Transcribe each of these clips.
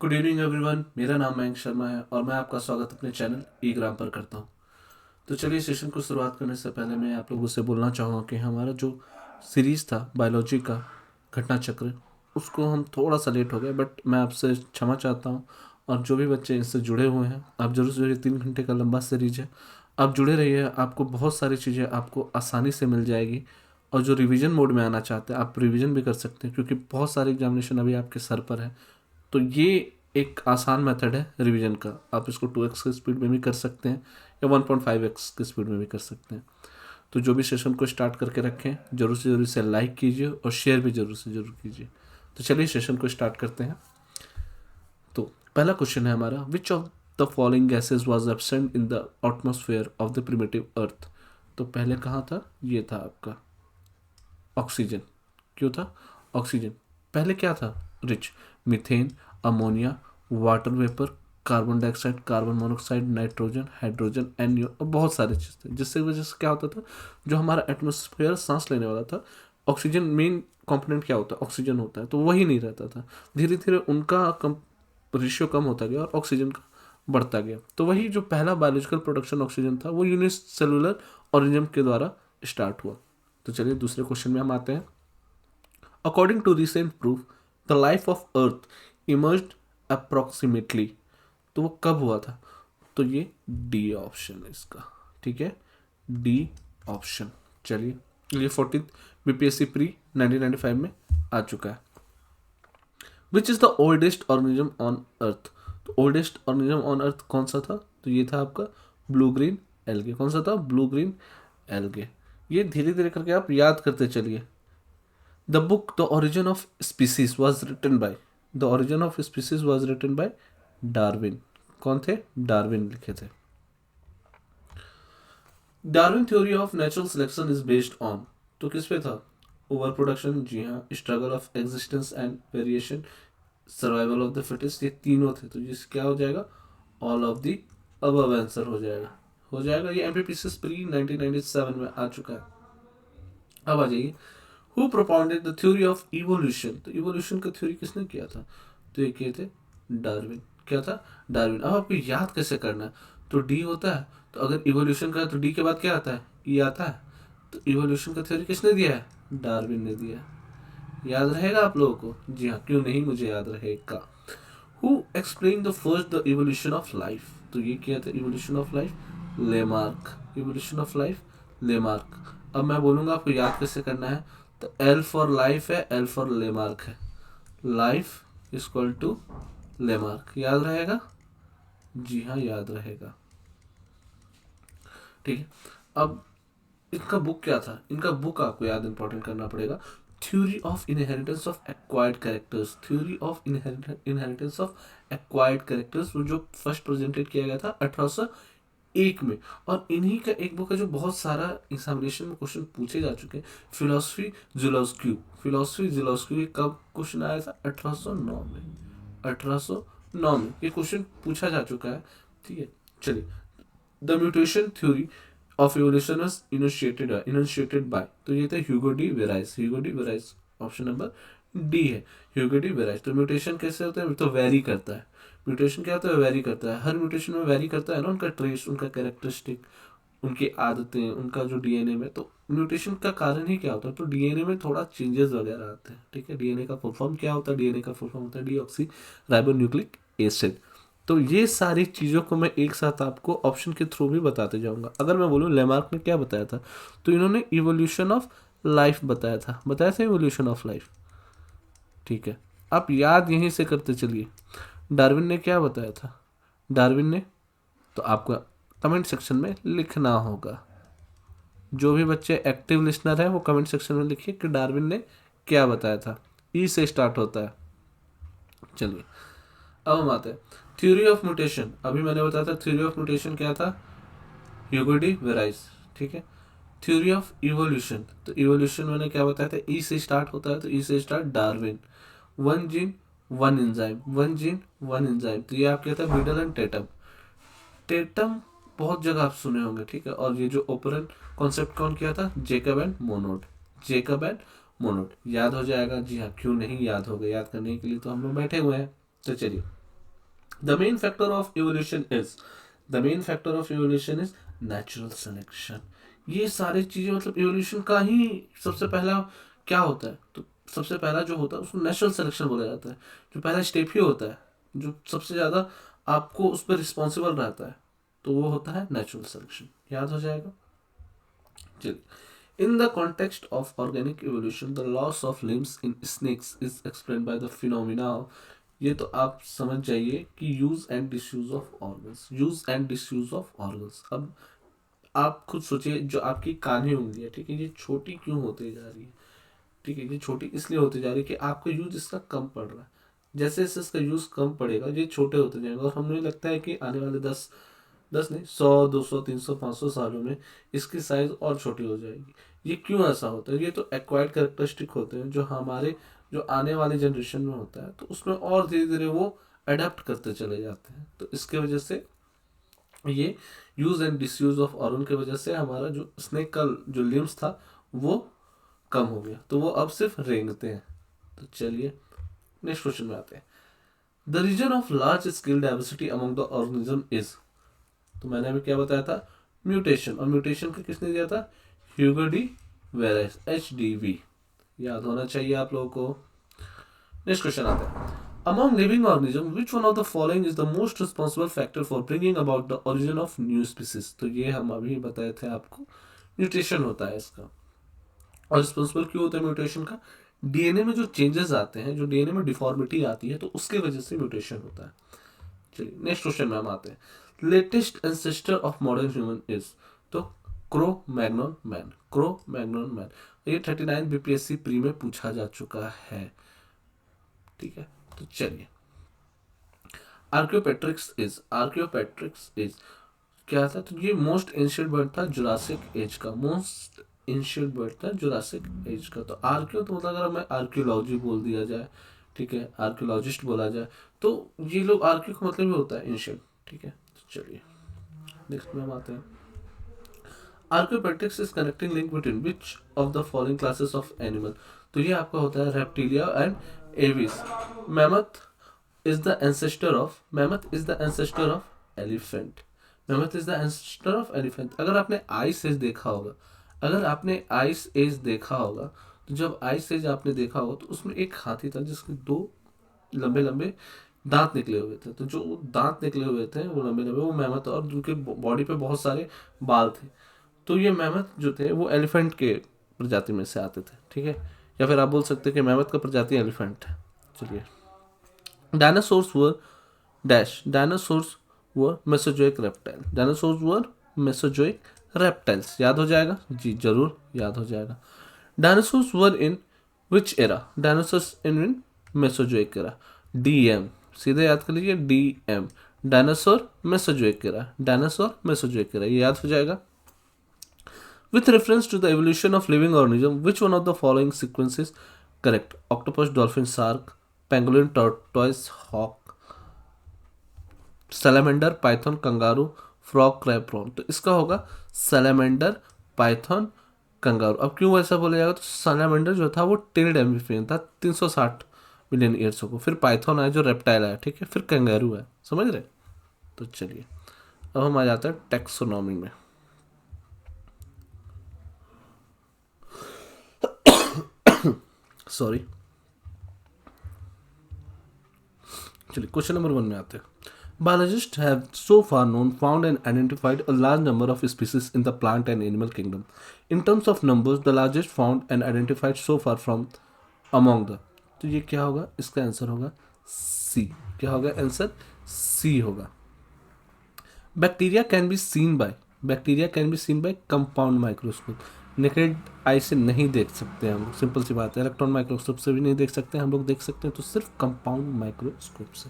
Good evening everyone. मेरा नाम मयंक शर्मा है और मैं आपका स्वागत अपने चैनल ई ग्राम पर करता हूं। तो चलिए सेशन को शुरुआत करने से पहले मैं आप लोगों से बोलना चाहूँगा कि हमारा जो सीरीज़ था बायोलॉजी का घटना चक्र, उसको हम थोड़ा सा लेट हो गए, बट मैं आपसे क्षमा चाहता हूँ। और जो भी बच्चे इससे जुड़े हुए हैं, आप जरूर से 3 घंटे का लंबा सीरीज है, आप जुड़े रहिए। आपको बहुत सारी चीज़ें आपको आसानी से मिल जाएगी। और जो रिवीजन मोड में आना चाहते हैं, आप रिवीजन भी कर सकते हैं, क्योंकि बहुत सारे एग्जामिनेशन अभी आपके सर पर है। तो ये एक आसान मेथड है रिवीजन का। आप इसको 2x की स्पीड में भी कर सकते हैं या 1.5x की स्पीड में भी कर सकते हैं। तो जो भी सेशन को स्टार्ट करके रखें, जरूर से जरूर इसे लाइक कीजिए और शेयर भी जरूर से जरूर कीजिए। तो चलिए सेशन को स्टार्ट करते हैं। तो पहला क्वेश्चन है हमारा, which of the following gases was absent in the atmosphere of the primitive earth. तो पहले कहाँ था? ये था आपका ऑक्सीजन। क्यों था ऑक्सीजन? पहले क्या था? Rich, methane, ammonia, water vapour, carbon dioxide, carbon monoxide, nitrogen, hydrogen, NO और बहुत सारे चीज़ थे, जिससे वजह से क्या होता था, जो हमारा एटमोसफेयर सांस लेने वाला था, ऑक्सीजन मेन कंपोनेंट क्या होता है? ऑक्सीजन होता है, तो वही नहीं रहता था। धीरे धीरे उनका कम रेशियो कम होता गया और ऑक्सीजन का बढ़ता गया। तो वही जो पहला बायोलॉजिकल प्रोडक्शन ऑक्सीजन था, वो यूनिसेलुलर ऑर्गेनिज्म के द्वारा स्टार्ट हुआ। तो चलिए दूसरे क्वेश्चन में हम आते हैं। According to recent proof the life of earth emerged approximately. तो वो कब हुआ था? तो ये डी ऑप्शन है इसका। ठीक है, डी ऑप्शन। चलिए, ये 14th बीपीएससी प्री 1995 में आ चुका है। Which is the oldest organism on earth. तो ओल्डेस्ट ऑर्गेनिज्म ऑन अर्थ कौन सा था? तो ये था आपका ब्लू ग्रीन एल्गे। कौन सा था? Blue green algae. ये धीरे धीरे करके आप याद करते चलिए। The book the origin of species was written by, the origin of species was written by Darwin. कौन थे? डार्विन लिखे थे। Darwin theory of natural selection is based on. तो किस पे था? ओवर प्रोडक्शन, जी हाँ, struggle of existence and variation, survival of the fittest, ये तीनों थे। तो जिस क्या हो जाएगा? All of the above answer हो जाएगा। ये एमपीपीसीएस प्री 1997 में आ चुका है। अब आ जाइए, who propounded the theory of evolution. तो इवोल्यूशन का थ्योरी किसने किया था? तो ये किए थे डार्विन। क्या था? डार्विन। अब आपको याद कैसे करना है? तो डी होता है, तो अगर इवोल्यूशन का तो डी के बाद क्या आता है? ई आता है। तो इवोल्यूशन का थ्योरी किसने दिया है? डार्विन ने दिया है। याद रहेगा आप लोगों को? जी हाँ, क्यों नहीं, मुझे याद रहेगा। Who explain the first the evolution of life. तो ये क्या था? Evolution of life, Lamarck. Evolution of life, Lamarck. अब मैं बोलूंगा, आपको याद कैसे करना है। तो एल फॉर लाइफ है, एल फॉर लेमार्क है। Life equal to Lamarck. याद रहेगा? जी हाँ, याद रहेगा। ठीक है। अब इनका बुक क्या था? इनका बुक आपको याद इंपॉर्टेंट करना पड़ेगा। Theory of inheritance of acquired characters. Theory of inheritance of acquired characters, वो जो फर्स्ट प्रेजेंटेड किया गया था 1801 में। और इन्हीं का एक बुक है जो बहुत सारा एग्जामिनेशन में क्वेश्चन पूछे जा चुके हैं, फिलोसफी जुलोस्क्यू। फिलोसफी जुलोस्क्यू ये कब क्वेश्चन आया था? 1809 में। 1809 में ये क्वेश्चन पूछा जा चुका है। ठीक है, चलिए। The mutation theory of evolution was initiated by. तो ये थे Hugo de Vries. Hugo de Vries option number D है, ह्यूगो डी वेराइस। तो म्यूटेशन कैसे होता है? तो वेरी करता है। म्यूटेशन क्या होता है? वेरी करता है। हर म्यूटेशन में वेरी करता है ना, उनका ट्रेस, उनका कैरेक्टरिस्टिक, उनकी आदतें, उनका जो डीएनए में। तो म्यूटेशन का कारण ही क्या होता है? तो डीएनए में थोड़ा चेंजेस वगैरह आते हैं। ठीक है, डीएनए का फुल फॉर्म क्या होता है? डीएनए का फुल फॉर्म होता है डीऑक्सी राइबोन्यूक्लिक एसिड। तो ये सारी चीज़ों को मैं एक साथ आपको ऑप्शन के थ्रू भी बताते जाऊंगा। अगर मैं बोलूँ लेमार्क ने क्या बताया था, तो इन्होंने इवोल्यूशन ऑफ लाइफ बताया था। Evolution of life. ठीक है, आप याद यहीं से करते चलिए। डार्विन ने क्या बताया था? डार्विन ने, तो आपका कमेंट सेक्शन में लिखना होगा। जो भी बच्चे एक्टिव लिसनर हैं वो कमेंट सेक्शन में लिखिए कि डार्विन ने क्या बताया था। ई से स्टार्ट होता है। चलिए, अब हम आते हैं थ्योरी ऑफ म्यूटेशन। अभी मैंने बताया था थ्योरी ऑफ म्यूटेशन क्या था? Hugo de Vries. ठीक है, थ्योरी ऑफ इवोल्यूशन, तो इवोल्यूशन मैंने क्या बताया था? ई से स्टार्ट होता है, तो ई से start Darwin. One gene one enzyme, one gene one enzyme. तो ये आप क्या था? बिडल एंड टेटम। टेटम बहुत जगह आप सुने होंगे। ठीक है, और ये जो ओपरन कॉन्सेप्ट कौन किया था? Jacob and Monod. Jacob and Monod. याद हो जाएगा? जी हाँ, क्यों नहीं याद होगा? याद करने के लिए तो हम लोग बैठे हुए हैं। तो चलिए, the main factor of evolution is the main factor of evolution is natural selection. ये सारी चीजें मतलब इवोल्यूशन का ही सबसे पहला क्या होता है, तो सबसे पहला जो होता है उसको नेचुरल सिलेक्शन बोला जाता है। जो पहला स्टेप ही होता है, जो सबसे ज्यादा आपको उस पर रिस्पॉन्सिबल रहता है, तो वो होता है नेचुरल सिलेक्शन। याद हो जाएगा। चलिए, in the context of organic evolution the loss of limbs in snakes is explain by the phenomena. ये तो आप समझ जाइए कि use and disuse of organs, use and disuse of organs. अब आप खुद सोचिए, जो आपकी कान्ही उंगली है, ठीक है, ये छोटी क्यों होती जा रही है? ठीक है, ये छोटी इसलिए होती जा रही है कि आपका यूज इसका कम पड़ रहा है। जैसे जैसे इसका यूज कम पड़ेगा ये छोटे होते जाएंगे, और हमें लगता है कि आने वाले 10 नहीं 100 200 300 500 सालों में इसकी साइज और छोटी हो जाएगी। ये क्यों ऐसा होता है? ये तो एक्वायर्ड कैरेक्टरिस्टिक होते हैं जो हमारे जो आने वाली जनरेशन में होता है, तो उसमें और धीरे धीरे वो अडेप्ट करते चले जाते हैं। तो इसके वजह से ये use and disuse of organ की वजह से हमारा जो स्नेक का जो लिम्स था वो कम हो गया, तो वो अब सिर्फ रेंगते हैं। तो चलिए नेक्स्ट क्वेश्चन में आते हैं। The reason of large scale diversity among the organism is, तो मैंने अभी क्या बताया था, म्यूटेशन। और म्यूटेशन का किसने दिया था? Hugo de Vries, HDV। याद होना चाहिए आप लोगों को। नेक्स्ट क्वेश्चन आता है। Among living organisms, which one of the following is the most responsible factor for bringing about the origin of new species? तो ये हम अभी बताए थे आपको, म्यूटेशन होता है इसका। और रिस्पॉन्सिबल क्यों होता है म्यूटेशन का? डीएनए में जो चेंजेस आते हैं, जो डीएनए में डिफॉर्मिटी आती है, तो उसके वजह से म्यूटेशन होता है। चलिए नेक्स्ट क्वेश्चन में हम आते हैं। Latest ancestor of modern human is, तो Cro Magnon man, Cro Magnon man. ये 39 BPSC प्री में पूछा जा चुका है। ठीक है, तो चलिए। आर्कियोपेट्रिक्स इज क्या था? तो ये मोस्ट एंशिएंट बर्ड था जुरासिक एज का, मोस्ट एंशिएंट बर्ड था जुरासिक एज का। तो आर्कियो तो मतलब अगर हमें आर्कियोलॉजी बोल दिया जाए, ठीक है, आर्कियोलॉजिस्ट बोला जाए, तो ये लोग आर्कियो का मतलब ही होता है एंशिएंट। ठीक है, तो चलिए नेक्स्ट में हम आते हैं। Archaeopteryx is connecting link between which of the following classes of animal. तो ये आपका होता है reptilia and aves. Mammoth is the ancestor of elephant. Mammoth is the ancestor of elephant. अगर आपने आइस एज देखा होगा, तो जब आइस एज आपने देखा होगा तो उसमें एक हाथी था जिसके 2 लंबे लंबे दांत निकले हुए थे। तो जो दांत निकले हुए थे वो लंबे लंबे, वो मैमथ, और जिनके बॉडी पे बहुत सारे बाल थे। तो ये मैमथ जो थे वो एलिफेंट के प्रजाति में से आते थे। ठीक है, या फिर आप बोल सकते हैं कि मैमथ का प्रजाति एलिफेंट है। चलिए, Dinosaurs were Mesozoic reptile. Dinosaurs were Mesozoic reptiles. याद हो जाएगा जी, जरूर याद हो जाएगा। Dinosaurs were in which era? Dinosaurs in Mesozoic era. DM सीधे याद कर लीजिए, DM dinosaur Mesozoic era. Dinosaur Mesozoic era, ये याद हो जाएगा। With reference to the evolution of living organism, which one of the following sequence is correct? Octopus, dolphin, shark, penguin, tortoise, hawk, salamander, python, kangaroo, frog, crab, prawn. तो इसका होगा salamander, python, kangaroo. अब क्यों ऐसा बोला जाएगा? तो salamander जो था वो टिल्ड एम्फीबियन था 360 मिलियन ईयर्स को, फिर पाइथन आया जो रेप्टाइल आया, ठीक है, फिर कंगारू है। समझ रहे? तो चलिए अब हम आ जाते हैं टैक्सोनॉमी में। सॉरी, चलिए क्वेश्चन नंबर 1 में आते हैं। Biologists have so far known, found and identified a large number of species in the plant and animal kingdom. In terms of numbers, the largest found and identified so far from among the, तो ये क्या होगा? इसका answer होगा C। क्या होगा answer? C होगा। Bacteria can be seen by compound microscope. Naked eye से नहीं देख सकते हम, सिंपल सी बात है। इलेक्ट्रॉन माइक्रोस्कोप से भी नहीं देख सकते हम लोग, देख सकते हैं तो सिर्फ कंपाउंड माइक्रोस्कोप से।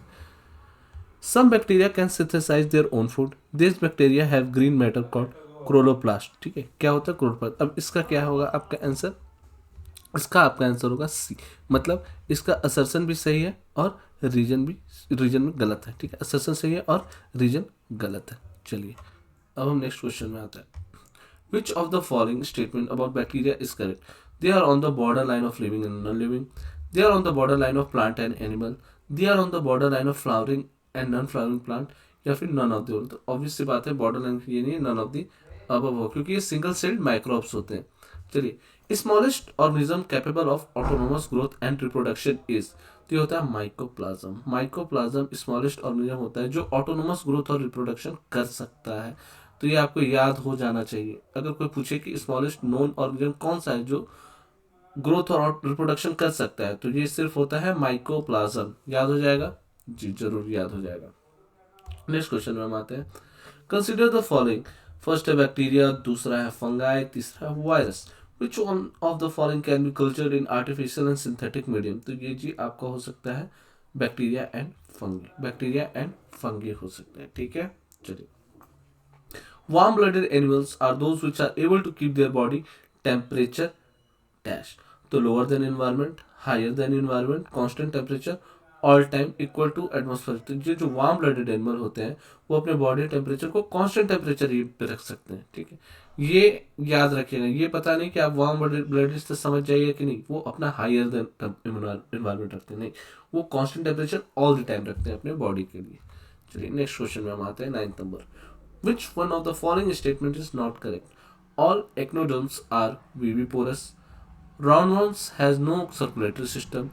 Some bacteria can synthesize their own food. This bacteria have green matter called chloroplast. ठीक है, क्या होता है क्लोरोप्लास्ट? अब इसका क्या होगा आपका आंसर? इसका आपका आंसर होगा सी। मतलब इसका असर्शन भी सही है और रीजन में गलत है। ठीक है, असर्शन सही है और रीजन गलत है। चलिए अब हम नेक्स्ट क्वेश्चन में आते हैं। Which of the following statement about bacteria is correct? They are on the borderline of living and non-living. They are on the borderline of plant and animal. They are on the borderline of flowering and non flowering plant, या फिर none of the. तो obvious सी बात है border line ये नहीं है none of the above हो, क्योंकि ये सिंगल सेल्ड माइक्रोब्स होते हैं। चलिए, smallest organism capable of autonomous growth and reproduction is, तो ये होता है माइकोप्लाज्म। माइकोप्लाज्म स्मॉलेस्ट ऑर्गेनिज्म होता है जो ऑटोनोमस ग्रोथ और रिप्रोडक्शन कर सकता है। तो ये आपको याद हो जाना चाहिए। अगर कोई पूछे कि स्मॉलेस्ट नोन ऑर्गेनिज्म कौन सा है जो ग्रोथ और रिप्रोडक्शन कर सकता है, तो ये सिर्फ होता है माइकोप्लाज्म। याद हो जाएगा जी, जरूर याद हो जाएगा। नेक्स्ट क्वेश्चन में हम आते हैं। कंसिडर द फॉलोइंग, फर्स्ट है बैक्टीरिया, दूसरा है फंगाई, तीसरा है virus. Which one of the following can be cultured in artificial and synthetic medium. तो ये जी आपका हो सकता है bacteria and fungi, bacteria and fungi हो सकते हैं। ठीक है, चलिए। Warm blooded animals are those which are able to keep their body temperature dash. तो lower than environment, higher than environment, constant temperature, all time equal to atmosphere. तो ये जो वार्म ब्लडेड एनिमल होते हैं वो अपने बॉडी टेम्परेचर को constant temperature पे रख सकते हैं। ठीक है, ये याद रखिएगा। ये पता नहीं कि आप वार्म ब्लडेड से समझ जाइए कि नहीं, वो अपना हायर देन एनवायरमेंट रखते हैं, नहीं, वो constant temperature all the time रखते हैं अपने बॉडी के लिए। चलिए, नेक्स्ट क्वेश्चन में हम आते हैं 9th number. Which one of the following statement is not correct? All ectoderms are viviparous. Roundworms has no circulatory system.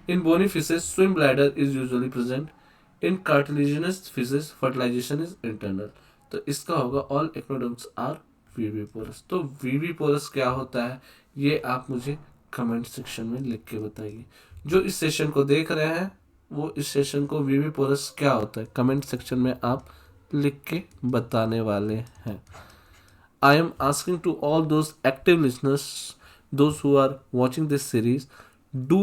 In bony fishes, swim bladder is usually present. In cartilaginous fishes, fertilization is internal. तो इसका होगा all ectoderms are viviparous। तो viviparous क्या होता है ये आप मुझे कमेंट सेक्शन में लिख के बताइए। जो इस सेशन को देख रहे हैं वो इस सेशन को viviparous क्या होता है कमेंट सेक्शन में आप लिख के बताने वाले हैं। I am asking to all those active listeners, those who are watching this series, do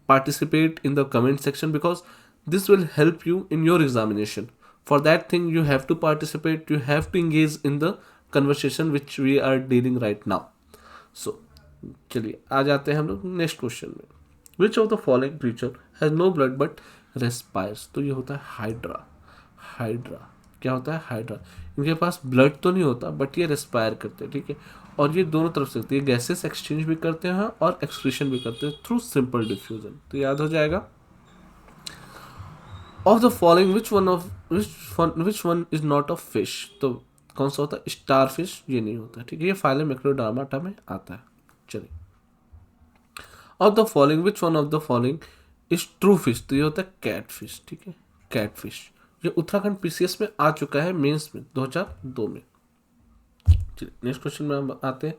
participate in the comment section because this will help you in your examination. For that thing, you have to participate, you have to engage in the conversation which we are dealing right now. So, चलिए आ जाते हैं हम लोग next question में। Which of the following creature has no blood but respires. तो ये होता है हाइड्रा। हाइड्रा क्या होता है? हाइड्रा। इनके पास ब्लड तो नहीं होता बट ये रेस्पायर करते हैं। ठीक है, और ये दोनों तरफ से होती है, गैसेस एक्सचेंज भी करते हैं और एक्सक्रीशन भी करते हैं थ्रू सिंपल डिफ्यूजन। तो याद हो जाएगा। Of the following which one is not a fish. तो कौन सा होता है? स्टार फिश ये नहीं होता। ठीक है, ये फाइलम एक्रोडार्माटा में आता है। चलिए, of the following which one of the following is true fish. तो ये होता है कैट फिश। ठीक है, कैट फिश ये उत्तराखंड पीसीएस में आ चुका है मेंस में 2002 में। चलिए, नेक्स्ट क्वेश्चन में हम आते हैं।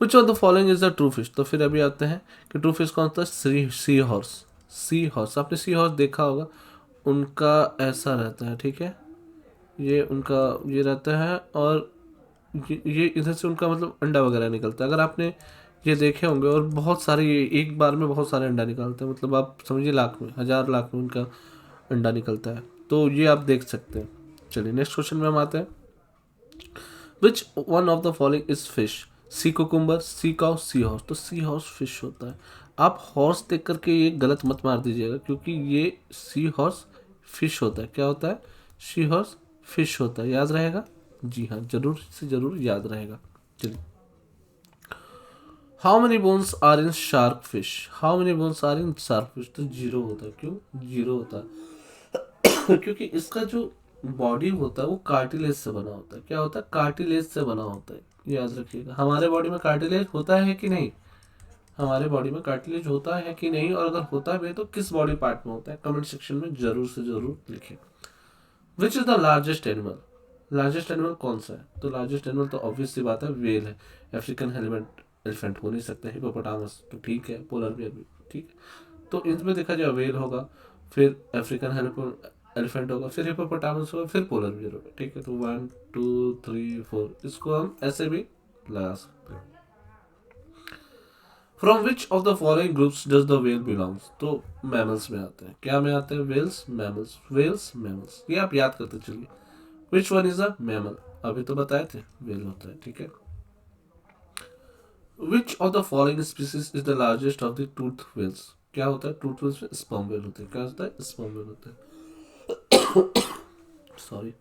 Which of the following is the true fish. तो फिर अभी आते हैं कि ट्रू फिश कौन सा है? Sea horse. सी हॉर्स, आपने सी हॉर्स देखा होगा, उनका ऐसा रहता है। ठीक है, ये उनका ये रहता है और ये इधर से उनका मतलब अंडा वगैरह निकलता है। अगर आपने ये देखे होंगे, और बहुत सारे ये एक बार में बहुत सारे अंडा निकालते हैं, मतलब आप समझिए लाख में, हजार लाख में उनका अंडा निकलता है। तो ये आप देख सकते हैं। चलिए, नेक्स्ट क्वेश्चन में हम आते हैं। Which one of the following is fish? Sea cucumber, sea cow, sea horse. तो सी हॉर्स फिश होता है। आप हॉर्स देख करके ये गलत मत मार दीजिएगा, क्योंकि ये सी हॉर्स फिश होता है। क्या होता है? सी हॉर्स फिश होता है। याद रहेगा? जी हाँ, जरूर से जरूर याद रहेगा। चलिए, how many bones are in shark fish? How many bones are in shark fish? तो जीरो होता है। क्यों जीरो होता है? क्योंकि इसका जो बॉडी होता है वो कार्टिलेज से बना होता है। क्या होता है? कार्टिलेज से बना होता है। याद रखिएगा। हमारे बॉडी में कार्टिलेज होता है कि नहीं? हमारे बॉडी में कार्टिलेज होता है कि नहीं, और अगर होता भी है तो किस बॉडी पार्ट में होता है? कमेंट सेक्शन में जरूर से जरूर लिखें। Which is the largest animal? Largest animal कौन सा है? तो लार्जेस्ट एनिमल तो ऑब्वियस सी बात है वेल है। अफ्रीकन एलिफेंट हो नहीं सकता, हिपोपोटामस तो ठीक है, पोलर बियर भी ठीक है। तो इनमें देखा जाए वेल होगा, फिर अफ्रीकन एलिफेंट होगा, फिर हिपोपोटामस होगा, फिर पोलर बियर होगा। ठीक है, तो 1 2 3 4 इसको हम ऐसे भी लगा सकते हैं। From which of the following groups does the whale belongs? तो मैमल्स में आते हैं। क्या में आते हैं? Whales, mammals, whales, mammals. ये आप याद करते चलिए। Which one is a mammal? अभी तो बताए थे वेल होता है। ठीक है, which of the following species is the largest of the tooth whales? क्या होता है? टूथ वेल्स में स्पर्म वेल होते हैं। क्या होता है? स्पर्म वेल होता है। Sorry.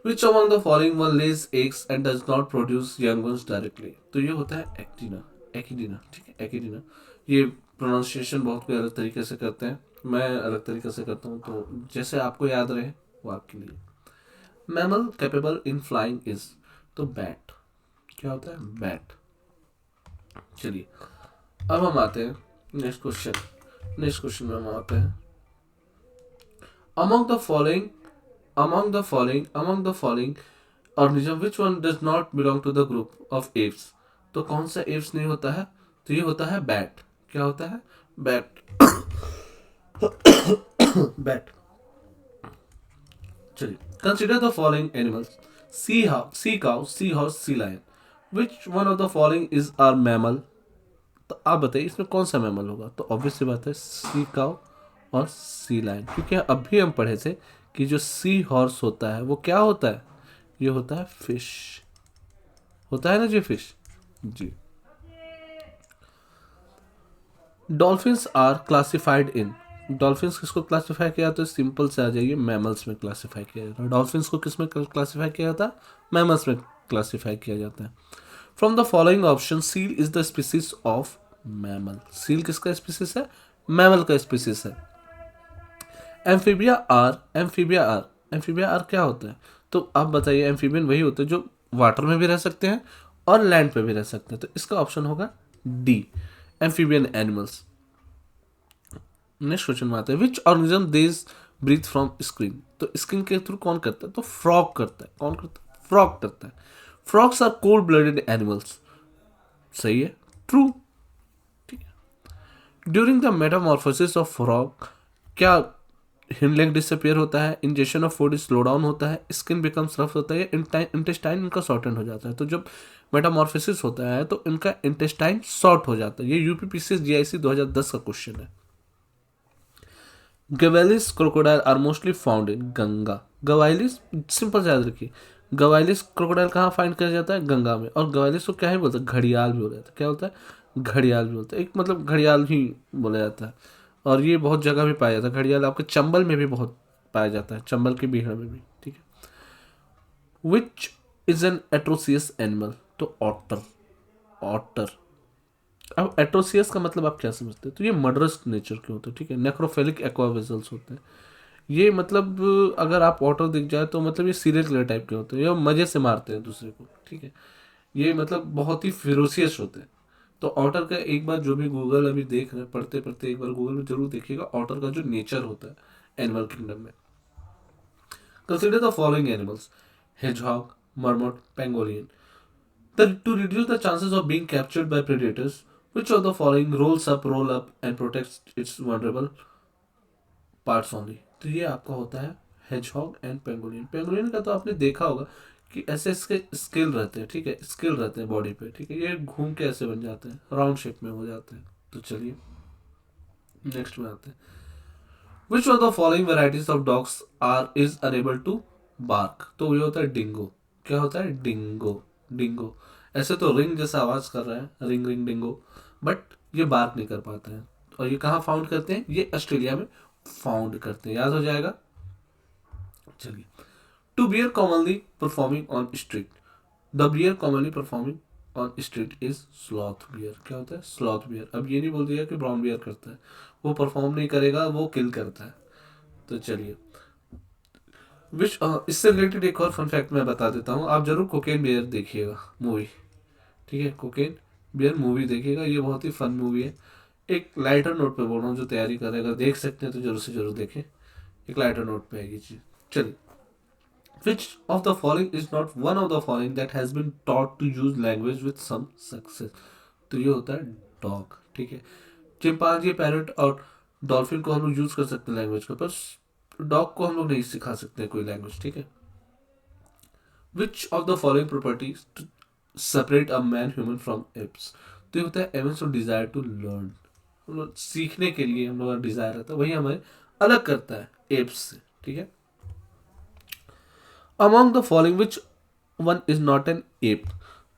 Which among the following one lays eggs and does not produce young ones directly? तो ये होता है एक्टिना, एक्टिना। ठीक है, एक्टिना। ये प्रोनाउंसिएशन बहुत कोई अलग तरीके से करते हैं। मैं अलग तरीके से करता हूँ, तो जैसे आपको याद रहे वो आपके लिए। Mammal capable in flying is, तो बैट। क्या होता है? बैट। चलिए अब हम आते हैं नेक्स्ट क्वेश्चन में हम आते हैं। Among the following among the following organism which one does not belong to the group of apes? तो कौन सा apes नहीं होता है? तो ये होता है बैट। क्या होता है? बैट। बैट। चलिए, consider the following animals: sea cow, sea horse, sea lion. Which one of the following is our mammal? तो आप बताइए इसमें कौन सा मैमल होगा? तो ऑब्वियस सी बात है सी काउ और सी लायन, क्योंकि अभी हम पढ़े थे कि जो सी हॉर्स होता है वो क्या होता है? ये होता है फिश। होता है ना जी, फिश। जी। Dolphins are classified in, dolphins किसको क्लासिफाई किया जाता है? सिंपल से आ जाइए, मैमल्स में क्लासिफाई किया जाता है। डॉल्फिन्स को किस में क्लासिफाई किया जाता है? मैमल्स में क्लासिफाई किया जाता है। From the following option seal is the species of mammal. Seal किसका स्पीसीज है? मैमल का स्पीसीज है। एम्फीबिया आर क्या होता है? तो आप बताइए, एम्फीबियन वही होते हैं जो वाटर में भी रह सकते हैं और लैंड पे भी रह सकते हैं, तो इसका ऑप्शन होगा D, amphibian animals. Next question में आते हैं, विच ऑर्गेनिज्म देज ब्रीथ फ्रॉम स्क्रीन? तो स्क्रीन के थ्रू कौन करता है? तो फ्रॉग करता है। कौन करता है? फ्रॉग करता है। Frogs are cold blooded animals. सही है, ट्रू। ठीक है। During the metamorphosis of frog क्या हिंड लेग डिसअपियर होता है, injection of food slow down होता है, स्किन बिकम्स रफ होता है, इंटेस्टाइन इनका शॉर्टन हो जाता है? तो जब मेटामॉर्फोसिस होता है तो इनका इंटेस्टाइन शॉर्ट हो जाता है। ये यूपीपीसीएस जीआईसी 2010 का क्वेश्चन है। Gavialis crocodile are mostly found in Ganga. Gavialis simple से याद रखिए, गवाइलिस क्रोकोडाइल कहाँ फाइंड किया जाता है? गंगा में। और गवाइलिस को क्या ही बोलते हैं? घड़ियाल भी बोला जाता है। क्या होता है? घड़ियाल भी बोलते हैं, एक मतलब घड़ियाल ही बोला जाता है। और ये बहुत जगह भी पाया जाता है। घड़ियाल आपके चंबल में भी बहुत पाया जाता है, चंबल की बीहड़ में भी। ठीक है। Which is an atrocious animal? तो ऑटर। ऑटर। अब एट्रोसियस का मतलब आप क्या समझते हैं? तो ये मर्डरस नेचर के होते हैं। ठीक है। नेक्रोफिलिक एक्वावेजल्स होते हैं ये, मतलब अगर आप ऑटर दिख जाए तो मतलब ये सीरियल किलर टाइप के होते हैं, ये मजे से मारते हैं दूसरे को। ठीक है। ये मतलब बहुत ही फिरोसियस होते हैं। तो ऑटर का एक बार जो भी गूगल अभी देख रहे हैं, पढ़ते पढ़ते एक बार गूगल में जरूर देखिएगा ऑटर का जो नेचर होता है एनिमल किंगडम में। Consider the following animals: hedgehog, marmot, pangolin. To reduce the chances of being captured by predators, which of the following roll up and protects its vulnerable parts only? तो ये आपका होता है hedgehog and pangolin। Pangolin का तो आपने देखा होगा कि ऐसे इसके स्केल रहते हैं। ठीक है, स्केल रहते हैं बॉडी पे। ठीक है, ये घूम के ऐसे बन जाते हैं, राउंड शेप में हो जाते हैं। तो चलिए नेक्स्ट में आते हैं। Which of the following varieties of dogs are is unable to bark? तो ये होता है डिंगो। क्या होता है? डिंगो। डिंगो ऐसे तो रिंग जैसा आवाज कर रहा है, रिंग रिंग डिंगो, बट ये बार्क नहीं कर पाते हैं। और ये कहाँ फाउंड करते हैं? ये ऑस्ट्रेलिया में फाउंड करते हैं, याद हो जाएगा। चलिए, to bear commonly performing on street, the bear commonly performing on street is sloth bear. क्या होता है? Sloth bear. अब ये नहीं बोल दिया कि ब्राउन बियर करता है, वो परफॉर्म नहीं करेगा, वो किल करता है। तो चलिए, विच इससे रिलेटेड एक और फन फैक्ट मैं बता देता हूँ, आप जरूर कोकेन बियर देखिएगा मूवी। ठीक है, कोकेन बियर मूवी देखिएगा, ये बहुत ही फन मूवी है। एक लाइटर नोट पे बोल रहा हूँ, जो तैयारी कर रहे हैं अगर देख सकते हैं तो जरूर से जरूर देखें, एक लाइटर नोट पे है ये चीज। चलिए, which of the following is not one of the following that has been taught to use language with some success? तो ये होता है डॉग। ठीक है, चिंपांजी, पैरट और डॉल्फिन को हम लोग यूज कर सकते हैं लैंग्वेज को, पर डॉग को हम लोग नहीं सिखा सकते कोई लैंग्वेज। ठीक है। Which of the following properties separate a man human from apes? तो ये होता है evidence of desire to learn. हम लोग सीखने के लिए हम लोग का डिजायर रहता है, वही हमें अलग करता है एप्स से। ठीक है। Among the following which one is not N app?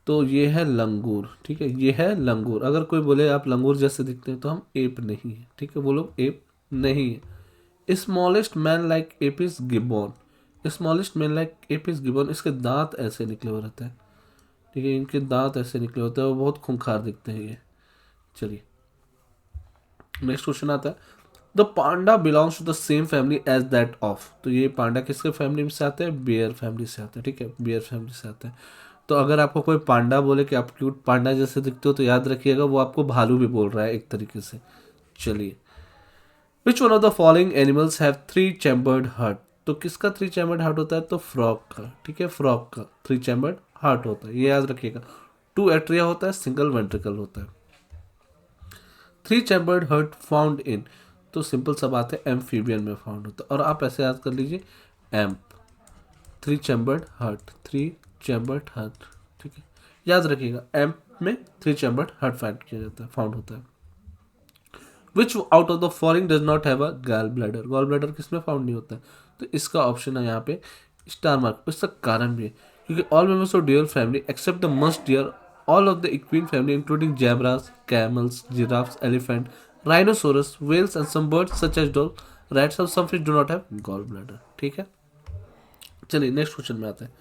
तो ये है लंगूर। ठीक है, ये है लंगूर। अगर कोई बोले आप लंगूर जैसे दिखते हैं तो हम एप नहीं है। ठीक है, वो लोग एप नहीं है। Smallest man like app is gibbon. Smallest man like app is gibbon. इसके दांत ऐसे निकले हुए रहते हैं। ठीक है, इनके दांत ऐसे निकले होते हैं, वो बहुत खूंखार दिखते हैं ये। चलिए नेक्स्ट क्वेश्चन आता है, the panda belongs to the same family as that of, तो ये पांडा किसके फैमिली में से आते हैं, बियर फैमिली से आते हैं, ठीक है, बियर फैमिली से आते हैं। तो अगर आपको कोई पांडा बोले कि आप क्यूट पांडा जैसे दिखते हो, तो याद रखिएगा वो आपको भालू भी बोल रहा है एक तरीके से। चलिए, which one of the following animals have three chambered heart, तो किसका थ्री चैम्बर्ड हार्ट होता है, तो फ्रॉग का, ठीक है, फ्रॉग का थ्री चैम्बर्ड हार्ट होता है, ये याद रखिएगा। टू एट्रिया होता है, सिंगल वेंट्रिकल होता है। Three chambered heart found in, तो सिंपल सा बात है, एम्फीबियन में फाउंड होता है। और आप ऐसे याद कर लीजिए, amp, three chambered heart, three chambered heart, ठीक है, याद रखिएगा, एम्प में थ्री चैम्बर्ड हार्ट फाइंड किया जाता है, फाउंड होता है। Which out of the following does not have a gall bladder, gall bladder किसमें फाउंड नहीं होता है, तो इसका ऑप्शन है यहाँ पे स्टार मार्क। इसका कारण भी है क्योंकि all members of deer family except the musk deer, all of the equine family including zebras, camels, giraffes, elephant, rhinoceros, whales and some birds such as dog, rats और some fish do not have gall bladder, ठीक है। चलिए next question में आते हैं।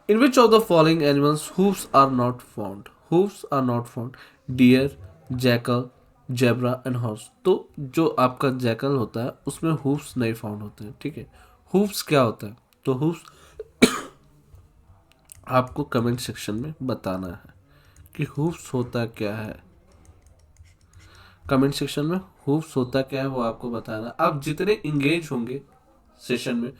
In which of the following animals hooves are not found, hooves are not found, deer, jackal, zebra and horse, तो जो आपका जैकल होता है उसमें हूव्स नहीं फाउंड होते हैं, ठीक है। हूव्स क्या होता है, तो हूव्स आपको कमेंट सेक्शन में बताना है कि हूव्स होता क्या है, कमेंट सेक्शन में हूव्स होता क्या है वो आपको बताना। आप जितने इंगेज होंगे सेशन में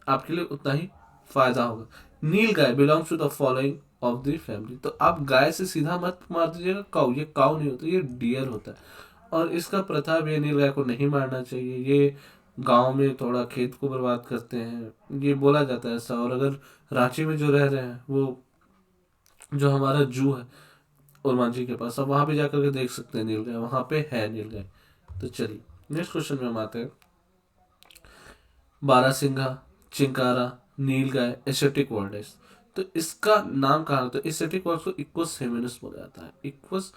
आपके लिए उतना ही फायदा होगा। Nilgai belongs to the following of the family, तो आप गाय से सीधा मत मार दीजिएगा काऊ, ये काऊ नहीं होता, ये डियर होता है। और इसका प्रथा भी है, नील गाय को नहीं मारना चाहिए, ये गांव में थोड़ा खेत को बर्बाद करते हैं, ये बोला जाता है ऐसा। और अगर रांची में जो रह रहे हैं वो जो हमारा जू है ओरमान जी के पास, अब वहां पे जाकर के देख सकते हैं, नील गाय वहां पे है, नील गाय। तो चलिए नेक्स्ट क्वेश्चन में हम आते हैं। बारहसिंघा, चिंकारा, नीलगाय, एसेटिक वर्डेस, तो इसका नाम कहा, तो एसेटिक वर्ड को इक्वस हेमिनस बोला जाता है, इक्वस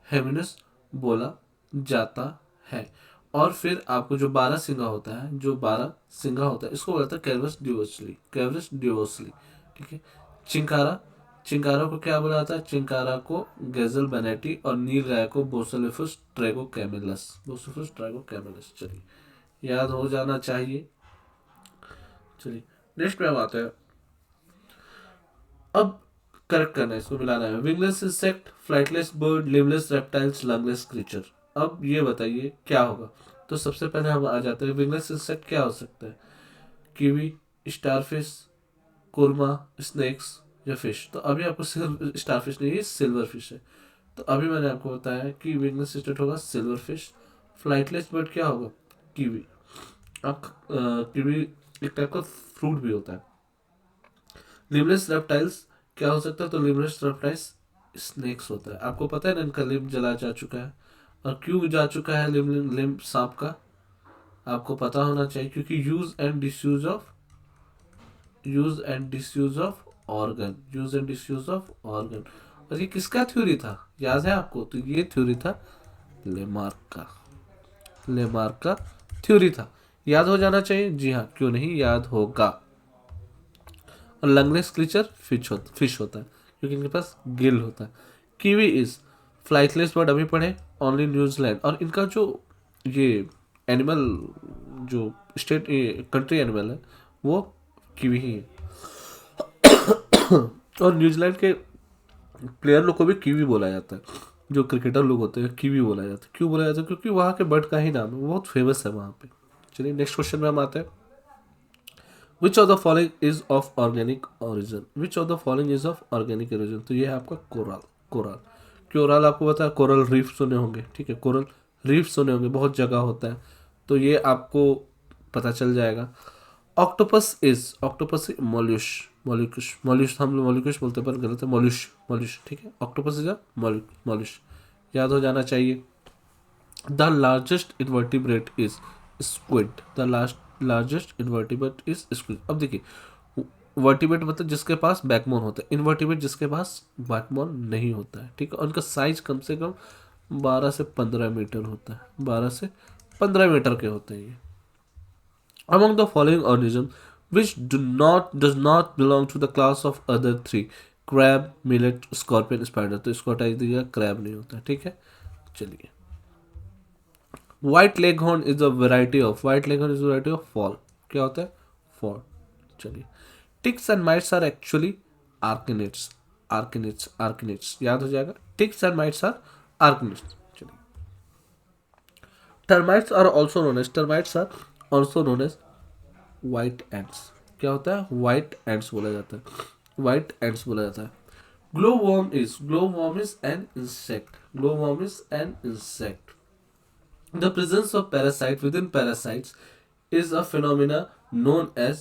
हेमिनस बोला जाता है। और फिर आपको जो बारह सिंगा होता है, जो बारह सिंगा होता है इसको बोलता है कैरवस ड्यूवसली, कैरवस ड्यूवसली, ठीक है। चिंकारा, चिंकारा को क्या बोला जाता है, चिंकारा को गैजल बेनेटी, और नील गाय को बोसोलिफस ट्रैगो कैमिलस, बोसोलिफस ट्रैगो कैमिलस, चलिए याद हो जाना चाहिए। चलिए नेक्स्ट पे हम आते हैं। अब करेक्ट करना है, इसको मिलाना है। विंगलेस इंसेक्ट, फ्लाइटलेस बर्ड, लिवलेस रेप्टाइल्स, लंगलेस क्रीचर, अब ये बताइए क्या होगा। तो सबसे पहले हम आ जाते हैं, विंगलेस इंसेक्ट क्या हो सकता है, कीवी, स्टारफिश, कुरमा, स्नेक्स या फिश। तो अभी आपको सिर्फ स्टारफिश नहीं, ये सिल्वर फिश है। तो अभी मैंने आपको बताया कि विंगलेस इंसेक्ट होगा सिल्वर फिश। फ्लाइटलेस बर्ड क्या होगा, कीवी। अब कीवी एक टाइप का फ्रूट भी होता है। लिमलेस रेप्टाइल्स क्या हो सकता है, तो लिमलेस रेप्टाइल्स स्नेक्स होता है। आपको पता है ना इनका लिम्ब जला जा चुका है, और क्यों जा चुका है लिम्ब, लिम्ब सांप का आपको पता होना चाहिए, क्योंकि use and disuse of organ, use and disuse of organ. और ये किसका थ्योरी था, याद है आपको, तो ये थ्योरी था लेमार्क का, लेमार्क का थ्योरी था, याद हो जाना चाहिए, जी हाँ, क्यों नहीं याद होगा। और लंगलेस क्रीचर फिश होता है क्योंकि इनके पास गिल होता है। कीवी इज फ्लाइटलेस बर्ड, अभी पढ़े, ओनली न्यूजीलैंड। और इनका जो ये एनिमल, जो स्टेट कंट्री एनिमल है वो कीवी ही है। और न्यूजीलैंड के प्लेयर लोग को भी कीवी बोला जाता है, जो क्रिकेटर लोग होते हैं कीवी बोला जाता है। क्यों बोला जाता है, क्योंकि वहाँ के बर्ड का ही नाम है, वो बहुत फेमस है वहाँ पे। चलिए नेक्स्ट क्वेश्चन में हम आते हैं। Which of the following is of organic origin, which of the following is of organic origin, तो ये है आपका कोरल, कोरल। कोरल आपको पता है, कोरल रीफ सुने होंगे, ठीक है, कोरल रीफ सुने होंगे, बहुत जगह होता है, तो ये आपको पता चल जाएगा। ऑक्टोपस इज, ऑक्टोपस मोल्युश, मोलिकुश, मोल्युश हम लोग मोलिकुश बोलते हैं पर गलत है, मोल्युश, मोल्युश, ठीक है। ऑक्टोपस इज अ मोल्युश, याद हो जाना चाहिए। The largest invertebrate is squid, the largest invertebrate is squid. अब देखिए, वर्टिब्रेट मतलब जिसके पास बैकबोन होता है, इन्वर्टिब्रेट जिसके पास बैकबोन नहीं होता है, ठीक है। उनका साइज कम से कम 12 से 15 मीटर होता है, 12 से 15 मीटर के होते हैं ये। Among the following organism which does not belong to the class of other three, crab, millet, scorpion, spider, तो इसको हटा दीजिएगा, क्रैब नहीं होता, ठीक है। चलिए white leghorn is a variety of fowl. क्या होता है? फॉल। चलिए, ticks and mites are actually arachnids. Arachnids याद हो जाएगा। Ticks and mites are arachnids. चलिए, termites are also known as white ants. क्या होता है? व्हाइट एंड्स बोला जाता है। व्हाइट एंड्स बोला जाता है। Glowworm is an insect. Glowworm is an insect. The presence of parasite within parasites is a phenomena known as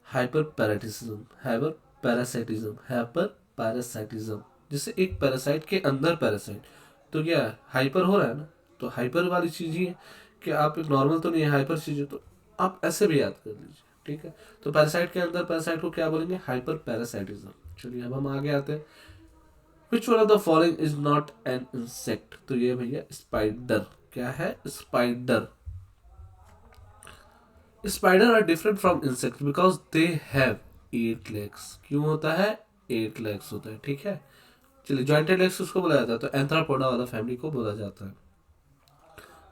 hyperparasitism. Hyperparasitism. जैसे एक पैरासाइट के अंदर पैरासाइट, तो क्या हाइपर हो रहा है ना, तो हाइपर वाली चीज ही है कि आप एक नॉर्मल तो नहीं है, हाइपर चीज है, तो आप ऐसे भी याद कर लीजिए। ठीक है, तो पैरासाइट के अंदर पैरासाइट को क्या बोलेंगे? Hyper parasitism. चलिए, अब हम आगे आते हैं। Which one of the following is not an insect? तो ये भैया स्पाइडर। क्या है? Spider. Spider are different from insect because they have 8 legs. क्यों होता है? 8 लेग्स होता है। ठीक है, चलिए, जॉइंटेड लेग्स उसको बोला जाता है, तो एंथ्रापोडा वाला फैमिली को बोला जाता है।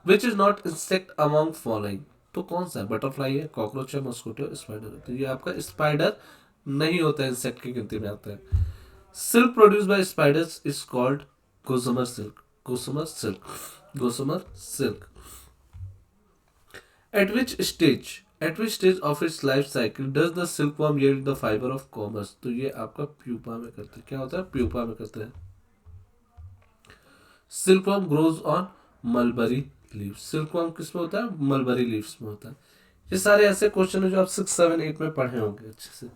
विच is not insect among following? तो कौन सा है? बटरफ्लाई है, कॉकरोच है, मस्कुटो, स्पाइडर है। तो ये आपका स्पाइडर नहीं होता है, इंसेक्ट की गिनती में आता है। Silk produced by spiders is called gossamer silk. Gossamer silk. At which stage of its life cycle does the silkworm yield the fiber of commerce? तो ये आपका प्यूपा में करते हैं। क्या होता है? प्यूपा में करते हैं। Silkworm grows on mulberry leaves. Silkworm किस में होता है? Mulberry leaves में होता है। ये सारे ऐसे क्वेश्चन है जो आप 6, 7, 8 में पढ़े होंगे अच्छे से।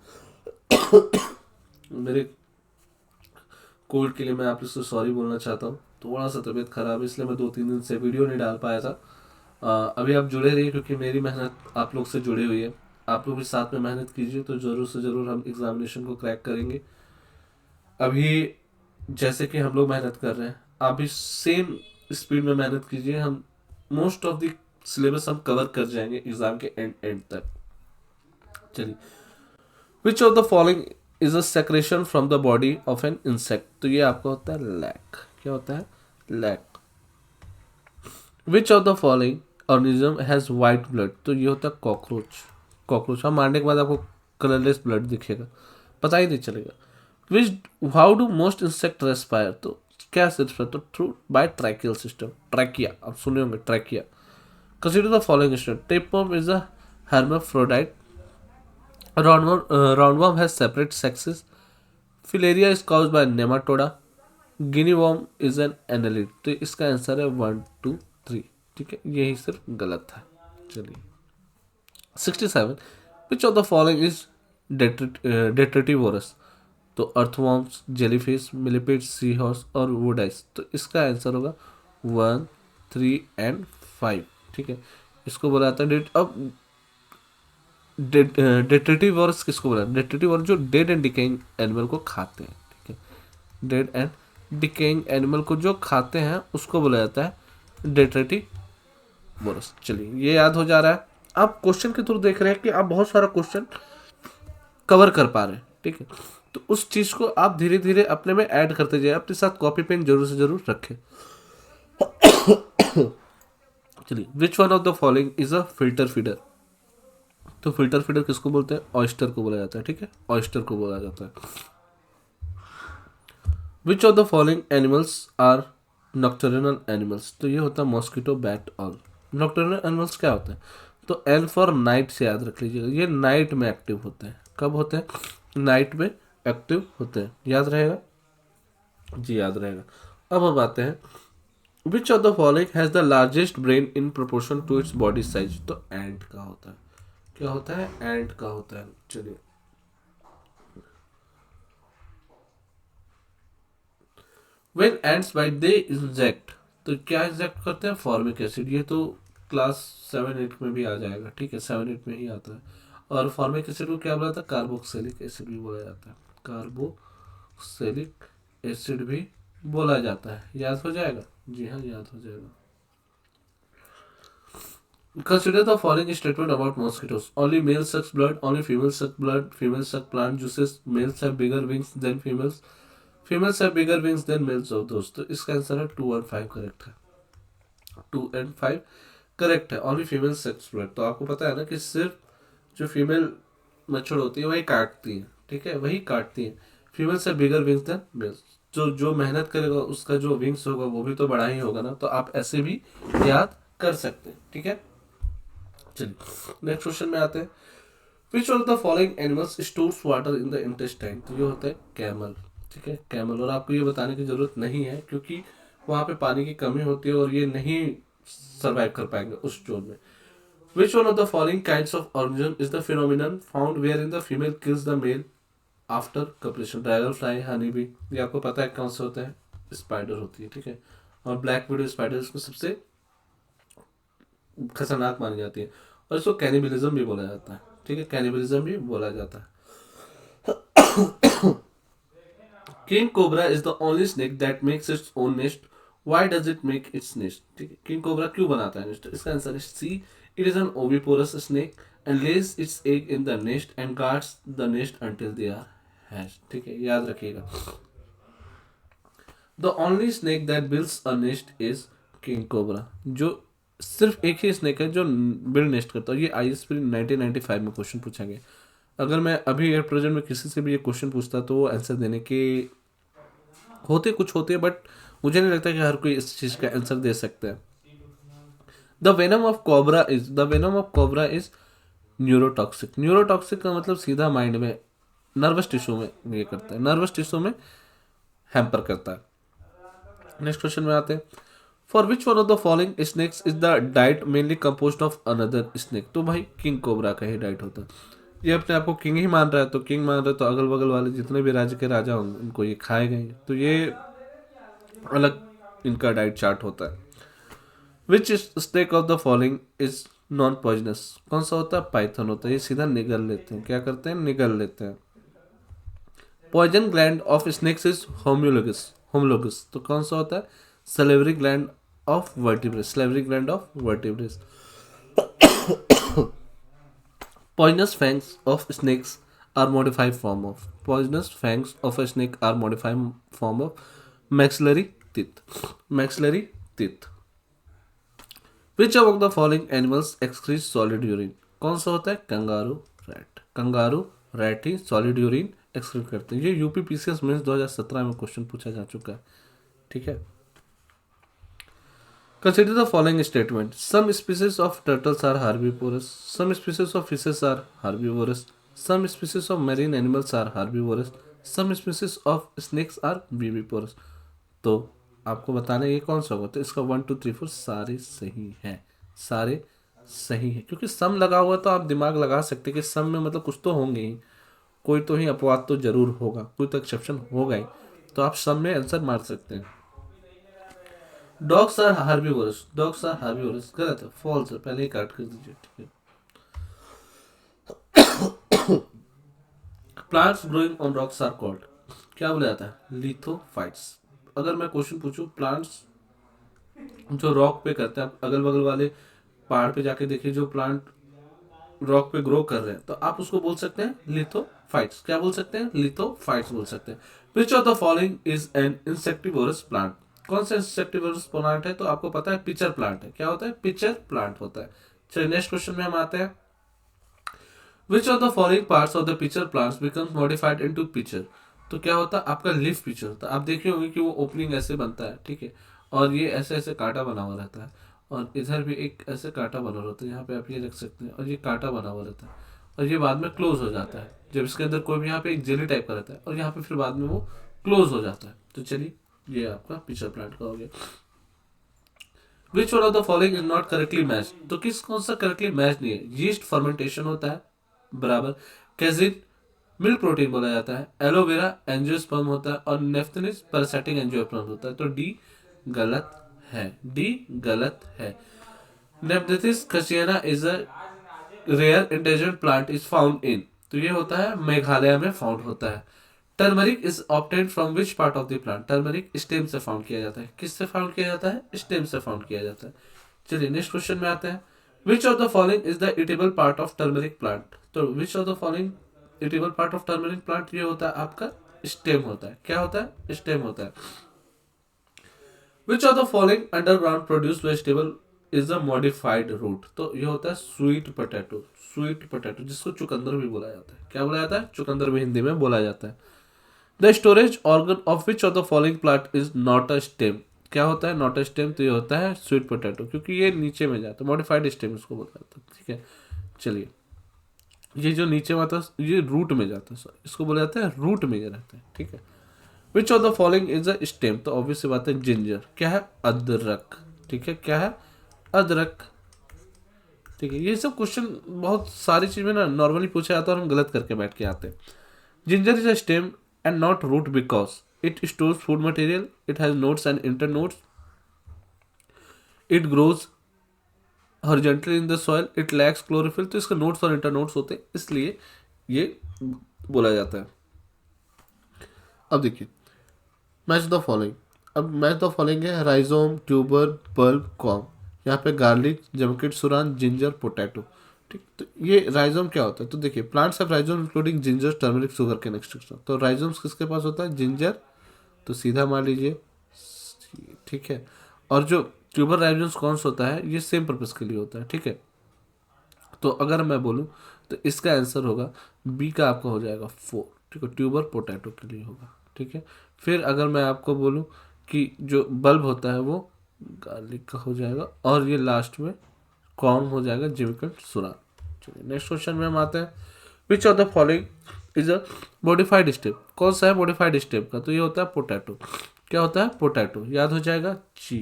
मेरे कोल्ड के लिए मैं आप इससे सॉरी बोलना चाहता हूँ। थोड़ा सा तबीयत खराब है, इसलिए मैं 2-3 दिन से वीडियो नहीं डाल पाया था। अभी आप जुड़े रहिए, क्योंकि मेरी मेहनत आप लोग से जुड़ी हुई है। आप लोग भी साथ में मेहनत कीजिए, तो ज़रूर से ज़रूर हम एग्जामिनेशन को क्रैक करेंगे। अभी जैसे कि हम लोग मेहनत कर रहे हैं, आप भी सेम स्पीड में मेहनत कीजिए। हम मोस्ट ऑफ द सिलेबस हम कवर कर जाएंगे एग्जाम के एंड तक। चलिए, which of the following is a secretion from the body of an insect? तो ये आपका होता है लैक। क्या होता है? Lac. Which of the following organism has white blood? तो ये होता है कॉकरोच। हम मारने के बाद आपको कलरलेस ब्लड दिखेगा, पता ही नहीं चलेगा। Which how do most insect respire? तो क्या सिर्फ तो through by tracheal system, trachea. आप सुने होंगे trachea. Consider the following statement. Tapeworm is a hermaphrodite. Roundworm has separate sexes. Filaria is caused by nematoda. Guinea worm is an annelid. तो इसका answer है 1, 2, 3। ठीक है, यही सिर्फ गलत था। चलिए, 67। Which of the following is detritivorous? तो earthworms, jellyfish, millipede, sea horse और वुडाइस। तो इसका आंसर होगा 1, 3 एंड 5। ठीक है, इसको बोला जाता है अब डेट्रेटिवोरस किसको बोला? डेट्रेटिवोरस जो डेड एंड डिकेइंग एनिमल को खाते हैं। ठीक है, डेड एंड डिकेइंग एनिमल को जो खाते हैं उसको बोला जाता है डेट्रेटिवोरस। चलिए, ये याद हो जा रहा है। आप क्वेश्चन के थ्रू देख रहे हैं कि आप बहुत सारा क्वेश्चन कवर कर पा रहे हैं। ठीक है, तो उस चीज को आप धीरे धीरे अपने में ऐड करते जाए। अपने साथ कॉपी पेन जरूर से जरूर रखें। चलिए, which one of the following is a filter feeder? तो फिल्टर फीडर किसको बोलते हैं? ऑयस्टर को बोला जाता है। ठीक है, ऑयस्टर को बोला जाता है। Which of the following animals are nocturnal animals? तो ये होता है मॉस्किटो, बैट और नॉक्टर्नल एनिमल्स। क्या होते हैं? तो एन फॉर नाइट से याद रख लीजिएगा। ये नाइट में एक्टिव होते हैं। कब होते हैं? नाइट में एक्टिव होते हैं। याद रहेगा जी, याद रहेगा। अब हम आते हैं, which of the following has the largest brain in proportion to its body size? तो एंट का होता है। क्या होता है? एंट का होता है। चलिए, when ants bite they inject. तो क्या इंजेक्ट करते हैं? Formic acid. ये तो क्लास 7, 8 में भी आ जाएगा। ठीक है, 7, 8 में ही आता है। और फॉर्मिक एसिड को क्या बोला जाता है? कार्बोक्सिलिक एसिड भी बोला जाता है। कार्बोक्सिलिक एसिड भी बोला जाता है। याद हो जाएगा? जी हाँ, याद हो जाएगा। Consider the following statement about mosquitoes. Only male sucks blood. Only female suck blood. Females suck plant juices. Males have bigger wings than females. Females have bigger wings than males of those. तो इसका answer है 2 और 5 correct है। 2 and 5 correct है, only female sex product. तो आपको पता है ना कि सिर्फ जो फीमेल मच्छर होती है वही काटती है, ठीक है, वही काटती है। फीमेल से बिगर विंग्स देन मेल्स। जो जो मेहनत करेगा उसका जो विंग्स होगा वो भी तो बड़ा ही होगा ना। तो आप ऐसे भी याद कर सकते हैं, ठीक है। चलिए नेक्स्ट क्वेश्चन में आते हैं। Which of the following animals stores water in the intestine. तो ये होता है कैमल, ठीक है, कैमल। और आपको ये बताने की जरूरत नहीं है क्योंकि वहाँ पे पानी की कमी होती है और ये नहीं सरवाइव कर पाएंगे उस जोन में। Which one of the following kinds of organism is the phenomenon found where in the female kills the male after copulation. Dragonfly, honey bee, ये आपको पता है कौन सा होता है, स्पाइडर होती है, ठीक है। और ब्लैक विडो स्पाइडर इसमें सबसे खतरनाक मानी जाती है और इसको कैनिबलिज्म भी बोला जाता है, ठीक है, कैनिबलिज्म भी बोला जाता है। King cobra is the only snake that makes its own nest. Why does it make its nest, ठीक है, किंग कोबरा क्यों बनाता है नेस्ट। इसका आंसर है C, it is an oviparous snake and lays its egg in the nest and guards the nest until they are hatch, ठीक है, याद रखिएगा। The only snake that builds a nest is king cobra. जो सिर्फ एक ही snake है जो build nest करता है। ये ISP 1995 में क्वेश्चन पूछा गया। अगर मैं अभी एट प्रेजेंट में किसी से भी ये क्वेश्चन पूछता तो वो आंसर देने के कुछ होते बट मुझे नहीं लगता कि हर कोई इस चीज का आंसर दे सकता है। The venom of cobra is neurotoxic. Neurotoxic का मतलब सीधा माइंड में, नर्वस टिश्यू में ये करता है, नर्वस टिश्यू में हैम्पर करता है। नेक्स्ट क्वेश्चन में आते हैं। For which one of the following snakes is the diet mainly composed of another snake. तो भाई किंग कोबरा का ही डाइट होता है। ये अपने आप को किंग ही मान रहा है, तो किंग मान रहा है तो अगल बगल वाले जितने भी राज्य के राजा होंगे उनको ये खाए गए, तो ये अलग इनका डाइट चार्ट होता है। Which snake of the following is non poisonous. कौन सा होता है, पाइथन होता है। ये सीधा निगल लेते हैं, क्या करते हैं, निगल लेते हैं। Poison gland of snakes is homologous. Homologous तो कौन सा होता है, salivary gland of vertebrates. Salivary gland of vertebrates. Poisonous fangs of snakes are modified form of. Poisonous fangs of a snake are modified form of maxillary teeth. Maxillary teeth. Which among the following animals excretes solid urine? कौन सा होता है, kangaroo rat. Kangaroo rat ही solid urine excrete करते हैं। ये UPPCS mains 2017 में question पूछा जा चुका है, ठीक है। Consider the following statement. Some species of turtles are herbivorous. Some species of fishes are herbivorous. Some species of marine animals are herbivorous. Some species of snakes are vivivorous. तो आपको बताना ये कौन सा होगा, तो इसका 1 2 3 4 सारे सही हैं, सारे सही है। क्योंकि सम लगा हुआ तो आप दिमाग लगा सकते कि सम में मतलब कुछ तो होंगे ही, कोई तो ही अपवाद तो जरूर होगा, कोई तो एक्सेप्शन होगा ही, तो आप सम में आंसर मार सकते हैं। Dogs are herbivorous. Dogs are herbivorous गलत है, फॉल्स है, पहले ही काट कर दीजिए, ठीक है। Plants growing on rocks are called, क्या बोला जाता है, लिथोफाइट्स। अगर मैं क्वेश्चन पूछूं, प्लांट्स जो रॉक पे करते हैं, आप अगल बगल वाले पहाड़ पे जाके देखिए, जो प्लांट रॉक पे ग्रो कर रहे हैं, तो आप उसको बोल सकते हैं लिथोफाइट्स। क्या बोल सकते हैं, लिथोफाइट्स बोल सकते हैं। Which of the following is an insectivorous plant. कौन सा इंसेक्टिवोरस प्लांट है, तो आपको पता है पिचर प्लांट है। क्या होता है, पिचर प्लांट होता है। चलिए नेक्स्ट क्वेश्चन में हम आते हैं। Which of the following parts of the pitcher plants becomes modified into pitcher. तो क्या होता है, आपका लीफ पिचर होता है। आप देखे होंगे कि वो ओपनिंग ऐसे बनता है, ठीक है, और ये ऐसे ऐसे कांटा बना हुआ रहता है, और इधर भी एक ऐसे कांटा बना हुआ रहता है, यहाँ पे आप ये रख सकते हैं, और ये कांटा बना हुआ रहता है, और ये बाद में क्लोज हो जाता है जब इसके अंदर कोई भी यहाँ पे एक जेली टाइप का रहता है, और यहाँ पे फिर बाद में वो क्लोज हो जाता है। तो चलिए ये आपका पिचर प्लांट का हो गया। विच one of the following is not correctly match. तो किस कौन सा करेक्टली मैच नहीं है, यीस्ट फर्मेंटेशन होता है बराबर, कैजिन मिल्क प्रोटीन बोला जाता है, एलोवेरा एंजियोस्पर्म होता है, और नेफ्थलिन पैरासाइटिक एंजियोस्पर्म होता है। तो डी गलत है, डी गलत है। Nepenthes khasiana is a rare intelligent plant is found in. तो ये होता है मेघालय में फाउंड होता है। Turmeric is obtained from which part of the plant. Turmeric stem से फाउंड किया जाता है। किससे फाउंड किया जाता है, स्टेम से फाउंड किया जाता है। चलिए नेक्स्ट क्वेश्चन में आते हैं। Which of the following is the edible part of turmeric plant. तो which of the following edible part of turmeric plant, ये होता है आपका स्टेम होता है। क्या होता है, स्टेम होता है। Which of the following underground produce vegetable is a modified root. तो ये होता है स्वीट पोटैटो, स्वीट पोटैटो जिसको चुकंदर भी बोला जाता है। क्या बोला जाता है? चुकंदर भी हिंदी में बोला जाता है। The storage organ of which of the following plant is not a stem. क्या होता है नॉट अ स्टेम? तो ये होता है स्वीट पोटैटो, क्योंकि ये नीचे में जाता है, मॉडिफाइड स्टेम इसको बोला जाता है। ठीक है, चलिए, ये जो नीचे में आता है ये रूट में जाता है, सॉरी इसको बोला जाता है रूट में ये रहता है। ठीक है, which of the following is a stem? तो ऑब्वियस सी बात है जिंजर। क्या है? अदरक। ठीक है, क्या है? अदरक। ठीक है, ये सब क्वेश्चन बहुत सारी चीज में ना नॉर्मली पूछा जाता है और हम गलत करके बैठ के आते हैं। Ginger is a stem and not root because it stores food material, it has nodes and internodes, it grows horizontally in the soil, it lacks chlorophyll. तो इसके नोट्स और इंटर नोट्स होते हैं, इसलिए ये बोला जाता है। अब देखिए, मैच द फॉलोइंग। अब मैच द फॉलोइंग है राइजोम, ट्यूबर, बल्ब, कॉम। यहाँ पे गार्लिक, जमकिट, सुरान, जिंजर, पोटैटो। ठीक, तो ये राइजोम क्या होता है? तो देखिए, plants have rhizome including ginger, turmeric, sugar cane extraction. तो राइजोम्स किसके पास होता है? जिंजर। तो सीधा मान लीजिए, ठीक है। और जो ट्यूबर राइजोम्स कौन सा होता है? ये सेम पर्पज के लिए होता है। ठीक है, तो अगर मैं बोलूँ तो इसका आंसर होगा बी का, आपका हो जाएगा 4। ठीक है, ट्यूबर पोटैटो के लिए होगा। ठीक है, फिर अगर मैं आपको बोलूँ कि जो बल्ब होता है वो गार्लिक का हो जाएगा, और ये लास्ट में कॉर्न हो जाएगा, जिमकट, सुरान। चलिए नेक्स्ट क्वेश्चन में हम आते हैं। Which of the following is a modified step? कौन सा है मॉडिफाइड स्टेप का? तो ये होता है पोटैटो। क्या होता है? पोटैटो। याद हो जाएगा ची।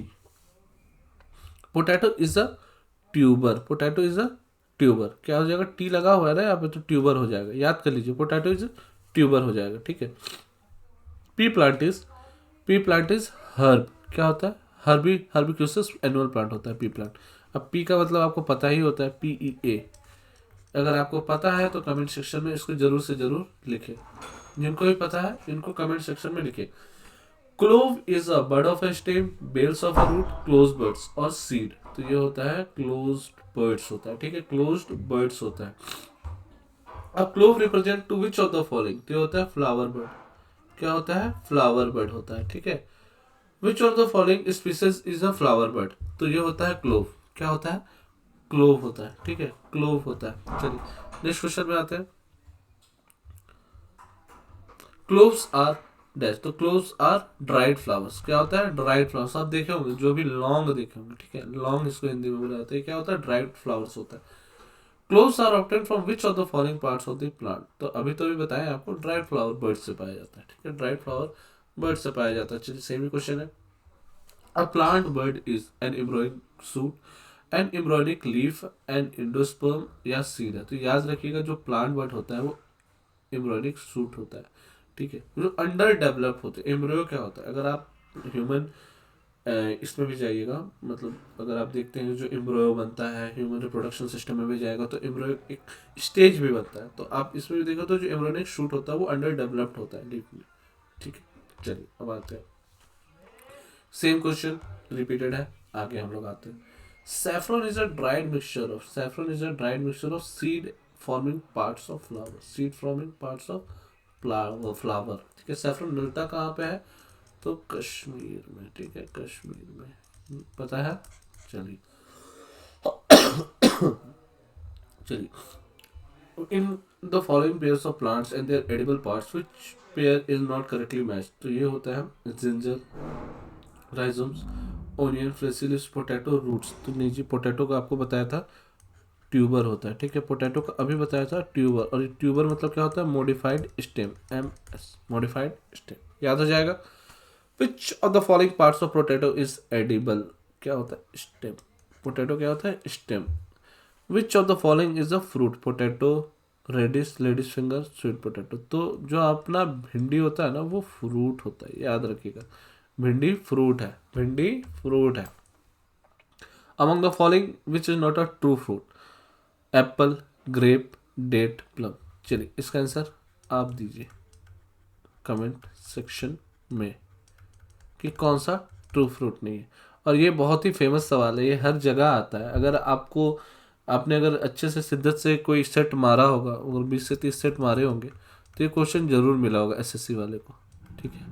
Potato is a tuber, potato is a tuber. क्या हो जाएगा? टी लगा हुआ है ना यहाँ पे, तो ट्यूबर हो जाएगा। याद कर लीजिए, पोटैटो इज ट्यूबर हो जाएगा। ठीक है, P plant is, P plant is herb. क्या होता है? हर्बी, हर्बिक्यूसिस एनुअल प्लांट होता है पी प्लांट। अब पी का मतलब आपको पता ही होता है, PEA। अगर आपको पता है तो कमेंट सेक्शन में इसको जरूर से जरूर लिखें। जिनको भी पता है इनको कमेंट सेक्शन में लिखें। Clove is a bud of a stem, bulbs of a root, closed buds और सीड। तो ये होता है क्लोज्ड बर्ड्स होता है। ठीक है, क्लोज्ड बर्ड्स होता है। अब clove represent to which of the following? तो ये होता है फ्लावर बर्ड। क्या होता है? फ्लावर बर्ड होता है। ठीक है, which of the following species is a flower bird? तो ये होता है क्लोव। क्या होता है? क्लोव होता है। ठीक है, क्लोव होता है। चलिए नेक्स्ट क्वेश्चन में आते हैं। Cloves are dash. तो क्लोव्स आर ड्राइड फ्लावर्स। क्या होता है? Dried flowers. आप देखे होंगे, जो भी लॉन्ग देखे होंगे। ठीक है, लॉन्ग इसको हिंदी में बोला जाता है। क्या होता है? ड्राइड फ्लावर्स होता है। Cloves are obtain from which of the following parts of the plant? तो अभी तो भी बताया आपको, ड्राइड फ्लावर बर्ड से पाया जाता है। ठीक है, ड्राइड फ्लावर बर्ड से पाया जाता है। चलिए सेम ही क्वेश्चन है। A plant bud is an embryoid shoot, an embryonic leaf, an endosperm या सीड है। तो याद रखिएगा, जो प्लांट बर्ड होता है वो एम्ब्रॉयनिक सूट होता है। ठीक है, जो अंडर डेवलप होते हैं। एम्ब्रियो क्या होता है? अगर आप ह्यूमन इसमें भी जाइएगा, मतलब अगर आप देखते हैं जो एम्ब्रियो बनता है ह्यूमन रिप्रोडक्शन सिस्टम में भी जाएगा तो एम्ब्रियो एक स्टेज भी बनता है। तो आप इसमें भी देखो तो जो एम्ब्रियोनिक शूट होता है वो अंडर डेवलप्ड होता है लीफ में। ठीक है, चलिए अब आते हैं। सेम क्वेश्चन रिपीटेड है, आगे हम लोग आते हैं। Saffron is a dried mixture of, saffron is a dried mixture of seed forming parts of flower, seed forming parts of flower. ठीक है, सैफरन मिलता कहाँ पे है? तो कश्मीर में। ठीक है, कश्मीर में, पता है। चलिए चलिए, in the following pairs of plants and their edible parts which pair is not correctly match? तो ये होता है जिंजर, राइजोम्स, ओनियन, फ्लेसिलिस, पोटैटो, रूट्स। तो नहीं जी, पोटैटो का आपको बताया था ट्यूबर होता है। ठीक है, पोटैटो का अभी बताया था ट्यूबर, और ट्यूबर मतलब क्या होता है? Modified stem, MS, modified stem. याद हो जाएगा। Which of the following parts of potato is edible? क्या होता है? स्टेम। पोटैटो क्या होता है? Stem. Which of the following is a fruit? Potato, radish, ladies finger, sweet potato. तो जो अपना भिंडी होता है ना वो फ्रूट होता है, याद रखिएगा। भिंडी फ्रूट है, भिंडी फ्रूट है। Among the following which is not a true fruit? Apple, grape, date, plum. चलिए इसका आंसर आप दीजिए कमेंट सेक्शन में कि कौन सा ट्रू फ्रूट नहीं है। और ये बहुत ही फेमस सवाल है, ये हर जगह आता है। अगर आपको, आपने अगर अच्छे से शिद्दत से कोई सेट मारा होगा और 20 से 30 सेट मारे होंगे तो ये क्वेश्चन जरूर मिला होगा SSC वाले को। ठीक है,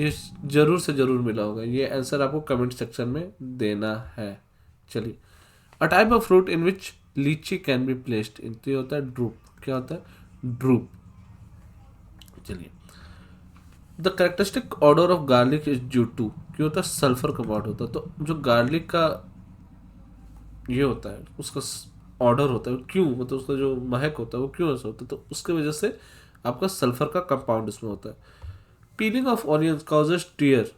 ये जरूर से जरूर मिला होगा। ये आंसर आपको कमेंट सेक्शन में देना है। चलिए, a type of fruit in which litchi can be placed in, तो ये होता है ड्रूप। क्या होता है? ड्रूप। चलिए, the characteristic odour of garlic is due to, क्यों होता है? सल्फर का बॉन्ड होता है। तो जो गार्लिक का ये होता है, उसका ऑर्डर होता है, क्यों मतलब उसका जो महक होता है वो क्यों ऐसा होता है? तो उसकी वजह से आपका सल्फर का कंपाउंड इसमें होता है। Peeling of onion causes tear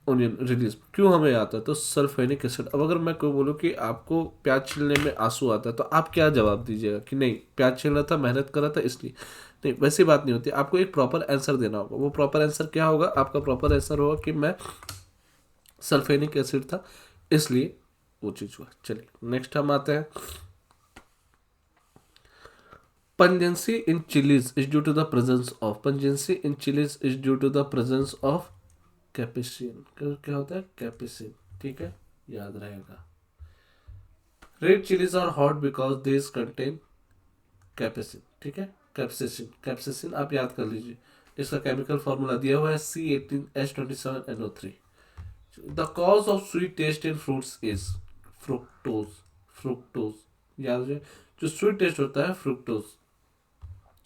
onion release, क्यों हमें आता है? तो सल्फेनिक एसिड। अब अगर मैं कोई बोलूँ कि आपको प्याज छीलने में आंसू आता है, तो आप क्या जवाब दीजिएगा? कि नहीं, प्याज छील रहा था, मेहनत कर रहा था इसलिए। नहीं, वैसी बात नहीं होती। आपको एक प्रॉपर आंसर देना होगा। वो प्रॉपर आंसर क्या होगा? आपका प्रॉपर आंसर होगा कि मैं सल्फेनिक एसिड था इसलिए वो चीज हुआ। चलिए, नेक्स्ट हम आते हैं। Pungency in chillies is due to the presence of, pungency in chillies is due to the presence of capsaicin. क्या होता है? कैप्सिन। ठीक है, याद रहेगा। Red chillies are hot because this contain capsaicin. ठीक है, कैप्सिन, कैप्सिन आप याद कर लीजिए। इसका केमिकल फॉर्मूला दिया हुआ है C18H27NO3। The cause of sweet taste in fruits is fructose. Fructose याद रखिए, जो स्वीट टेस्ट होता है फ्रुक्टोज।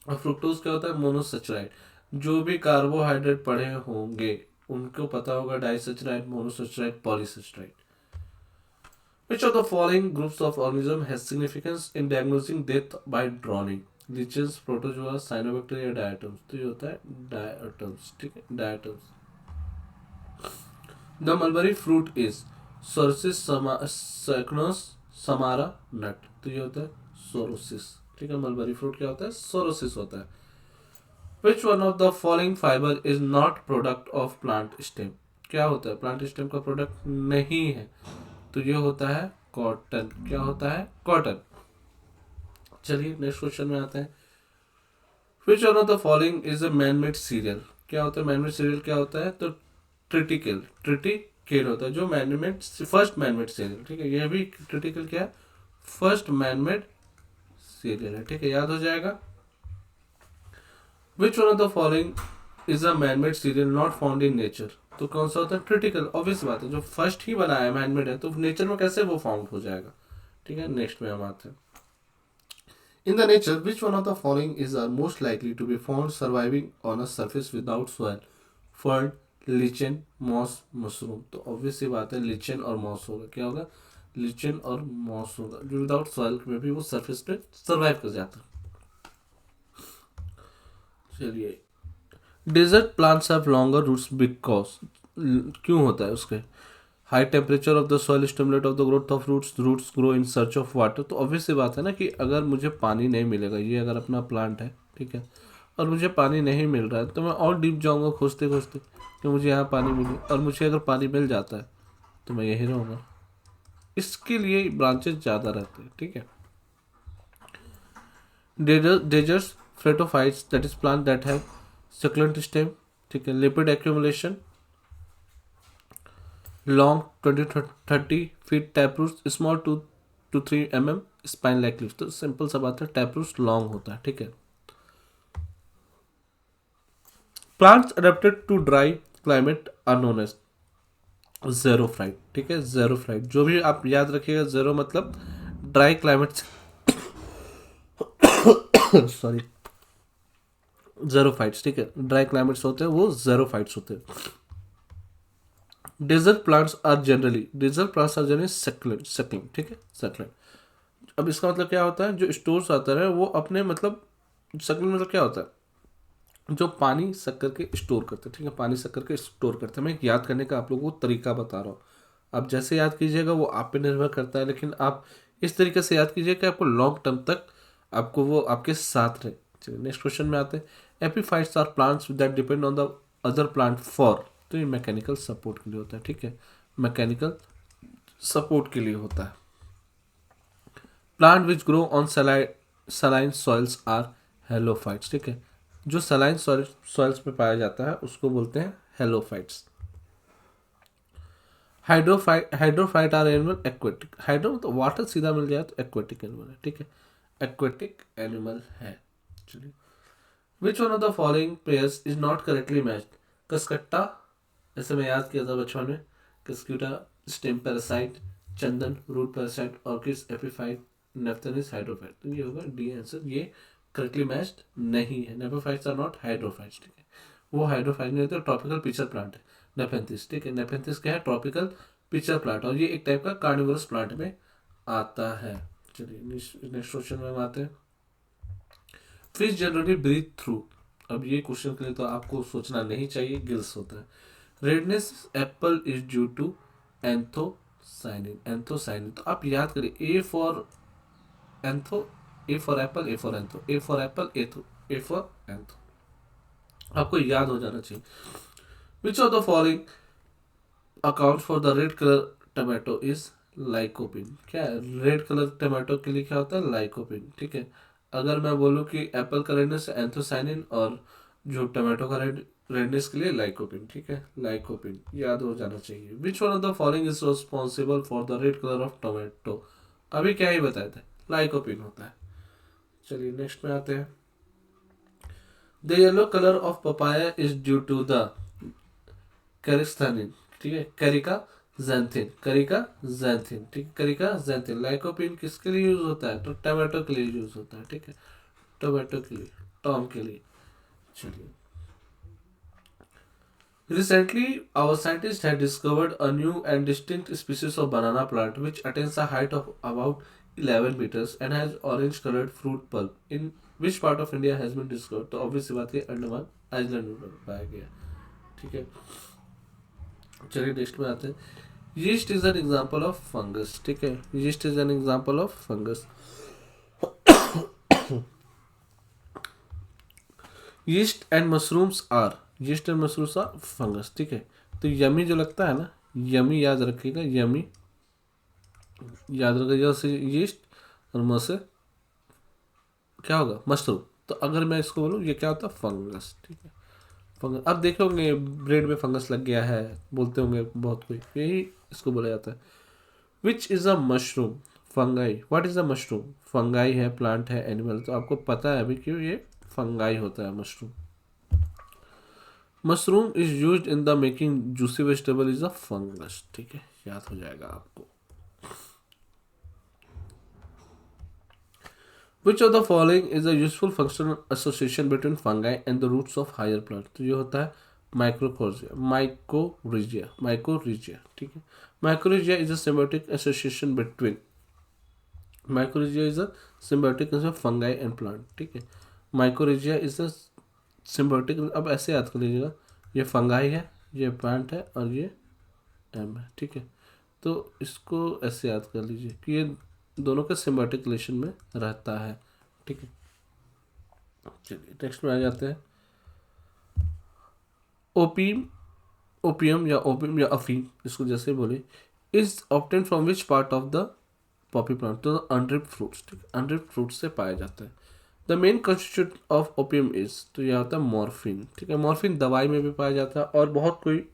और फ्रुक्टोज क्या होता है? मोनोसेचराइड। जो भी कार्बोहाइड्रेट पढ़े होंगे उनको पता होगा, डाइसेचराइड, monosaccharide, पॉलीसेचराइड। Which of the following groups of organism has significance in diagnosing death by drowning? Lichens, protozoa, cyanobacteria, diatoms। तो ये होता है diatoms। ठीक है, diatoms। The mulberry fruit is Sorsis Saccharinus Samara nut। तो ये होता है सोरोसिस। ठीक है, मलबरी फ्रूट क्या होता है? सोरोसिस होता है। Which one of the following fiber is not product of plant stem? क्या होता है? प्लांट स्टेम का प्रोडक्ट नहीं है, तो ये होता है कॉटन। क्या होता है? कॉटन। चलिए, नेक्स्ट क्वेश्चन में आते हैं। Which one of the following is a man-made cereal? क्या होता है man-made cereal? क्या होता है? तो ट्रिटिकल, ट्रिटिकल होता है जो मैनमेड, फर्स्ट मैनमेड सीरियल। ठीक है, यह भी ट्रिटिकल क्या है? फर्स्ट मैनमेड सीरियल है। ठीक है, याद हो जाएगा। विच one of the following is a manmade serial not found in nature? तो कौन सा होता है? ट्रिटिकल। ऑब्वियस बात है, जो फर्स्ट ही बनाया है मैनमेड है, तो नेचर में कैसे वो फाउंड हो जाएगा? ठीक है, नेक्स्ट में हम आते हैं। In the nature, which one of the following is are most likely to be found surviving on a surface without soil? Fern, lichen, moss, mushroom। तो ऑब्वियस सी बात है, lichen और moss होगा। क्या होगा? lichen और moss होगा, जो विदाउट सॉइल में भी वो सरफेस पे सर्वाइव कर जाता है। चलिए, desert plants have longer roots because, क्यों होता है उसके? High temperature of the soil stimulate of the growth of roots, roots grow in search of water. तो ऑब्वियस सी बात है ना कि अगर मुझे पानी नहीं मिलेगा, ये अगर अपना प्लांट है, ठीक है, और मुझे पानी नहीं मिल रहा है, तो मैं और डीप जाऊंगा खोजते खोजते कि मुझे यहाँ पानी मिले, और मुझे अगर पानी मिल जाता है तो मैं यही रहूँगा। इसके लिए ब्रांचेस ज़्यादा रहते हैं। ठीक है, deserts phreatophytes, that is plant that have succulent stem. ठीक है, lipid accumulation, long 20-30 feet taproot, small 2 to 3 mm spine like leaves. तो सिंपल सा बात है, टैपरूट लॉन्ग होता है। ठीक है, plants adapted to dry climate are known as xerophyte. ठीक है, ज़ेरोफाइट, जो भी आप याद रखिएगा, ज़ेरो मतलब ड्राई क्लाइमेट सॉरी, ज़ेरोफाइट्स। ठीक है, ड्राई क्लाइमेट्स होते हैं वो ज़ेरोफाइट्स होते हैं। Desert plants are generally succulent, succulent. ठीक है, सक्लेंट। अब इसका मतलब क्या होता है? जो स्टोर्स आता है वो अपने मतलब, सक्लेंट मतलब क्या होता है? जो पानी सक करके स्टोर करते हैं। ठीक है, पानी सक करके स्टोर करते हैं। मैं एक याद करने का आप लोगों को तरीका बता रहा हूँ, आप जैसे याद कीजिएगा वो आप पे निर्भर करता है, लेकिन आप इस तरीके से याद कीजिए कि आपको लॉन्ग टर्म तक आपको वो आपके साथ रहे। चलिए, नेक्स्ट क्वेश्चन में आते हैं। Epiphytes are plants that depend on the other plant for, तो ये मैकेनिकल सपोर्ट के लिए होता है। ठीक है, मैकेनिकल सपोर्ट के लिए होता है। Plant which grow on saline soils are halophytes. ठीक है, जो सलाइन सॉइल्स पे पाया जाता है उसको बोलते हैं halophytes. Hydrophyte are animal aquatic. Hydro मतलब वाटर सीधा मिल जाए तो एक्वेटिक एनिमल है। ठीक है, एक्वेटिक एनिमल है। चलिए, which one of the following pairs is not correctly matched? कसकट्टा, ऐसे मैं याद किया था बचपन में, कस्क्यूटा स्टेम पैरासाइट, चंदन, root parasite, orchids, epiphyte, nepenthes, hydrophyte. तो ये होगा डी आंसर, ये करेक्टली मैच्ड नहीं है। नेफोफाइट्स आर नॉट हाइड्रोफाइट्स, ठीक है, वो हाइड्रोफाइट नहीं होते, ट्रॉपिकल पिचर प्लांट है नेफेंथिस, ठीक है। नेफेंथिस क्या है, ट्रॉपिकल पिचर प्लांट, और ये एक टाइप का कार्निवोरस प्लांट में आता है। चलिए नेक्स्ट क्वेश्चन में हम आते हैं। फिश जनरली ब्रीथ थ्रू, अब ये क्वेश्चन के लिए तो आपको सोचना नहीं चाहिए, गिल्स होता है। Redness apple is due to anthocyanin, anthocyanin, तो आप याद करिए, A for antho, A for apple, A for antho, A for apple, A for antho, आपको याद हो जाना चाहिए। Which of the following account for the red colour tomato is lycopene, क्या है रेड कलर टमाटो के लिए क्या होता है, लाइकोपिन, ठीक है। अगर मैं बोलूँ कि एप्पल का रेडनेस एंथोसाइनिन, और जो टमाटो का रेडनेस के लिए लाइकोपिन, ठीक है, लाइकोपिन याद हो जाना चाहिए। विच one of the following is responsible for the red colour of tomato, अभी क्या ही बताए थे, लाइकोपिन होता है। चलिए नेक्स्ट में आते हैं। The yellow colour of papaya is due to the caricaxanthin, ठीक है, कैरिका जैंथिन, कैरिका जैंथिन, ठीक है, कैरिका जैंथिन। लाइकोपिन किसके लिए यूज होता है, तो टमाटो के लिए यूज होता है, ठीक है, टोमेटो के लिए, टॉम के लिए। चलिए, recently our scientists had discovered a new and distinct species of banana plant which attains a height of about 11 meters and has orange colored fruit pulp, in which part of India has been discovered, तो obvious सी बात है, Andaman island में पाया गया, ठीक है। चलिए next में आते हैं। Yeast is an example of fungus, ठीक है, yeast is an example of fungus. Yeast and mushrooms are, yeast and mushrooms are fungus, ठीक है। तो यमी जो लगता है ना, यमी याद रखिएगा, यमी याद रखिएगा, से यीस्ट और म से क्या होगा, मशरूम। तो अगर मैं इसको बोलूँ, ये क्या होता है, फंगस, ठीक है, फंगस। अब देखे होंगे ब्रेड में फंगस लग गया है, बोलते होंगे बहुत कोई, यही इसको बोला जाता है। Which is a mushroom, fungi, what is a mushroom, fungi है, प्लांट है, एनिमल, तो आपको पता है अभी क्यों ये फंगाई होता है mushroom. Mushroom is use in the making juicy vegetable is a fungus, ठीक है, याद हो जाएगा आपको। Which of the following is a useful functional association between fungi and the roots of higher plant, तो ये होता है माइक्रोकोर्जिया, माइकोरिजिया, माइकोरिजिया, ठीक है। Mycorrhiza is a symbiotic association between, mycorrhiza is a symbiotic fungi and plant, ठीक है। Mycorrhiza is a symbiotic, अब ऐसे याद कर लीजिएगा, ये फंगाई है, ये प्लांट है, और ये एम है, ठीक है। तो इसको ऐसे याद कर लीजिए कि ये दोनों का सिम्बायोटिक रिलेशन में रहता है, ठीक है। चलिए नेक्स्ट में आ जाते हैं। ओपीम, ओपियम या अफीम, इसको जैसे बोले, is obtain from which part of the Poppy plant, तो अनरिप्ड फ्रूट्स, ठीक है, अनरिप्ड फ्रूट्स से पाया जाता है। The main constitute of opium is, तो यह होता है मॉर्फिन, ठीक है। मॉर्फिन दवाई में भी पाया जाता है, और बहुत कोई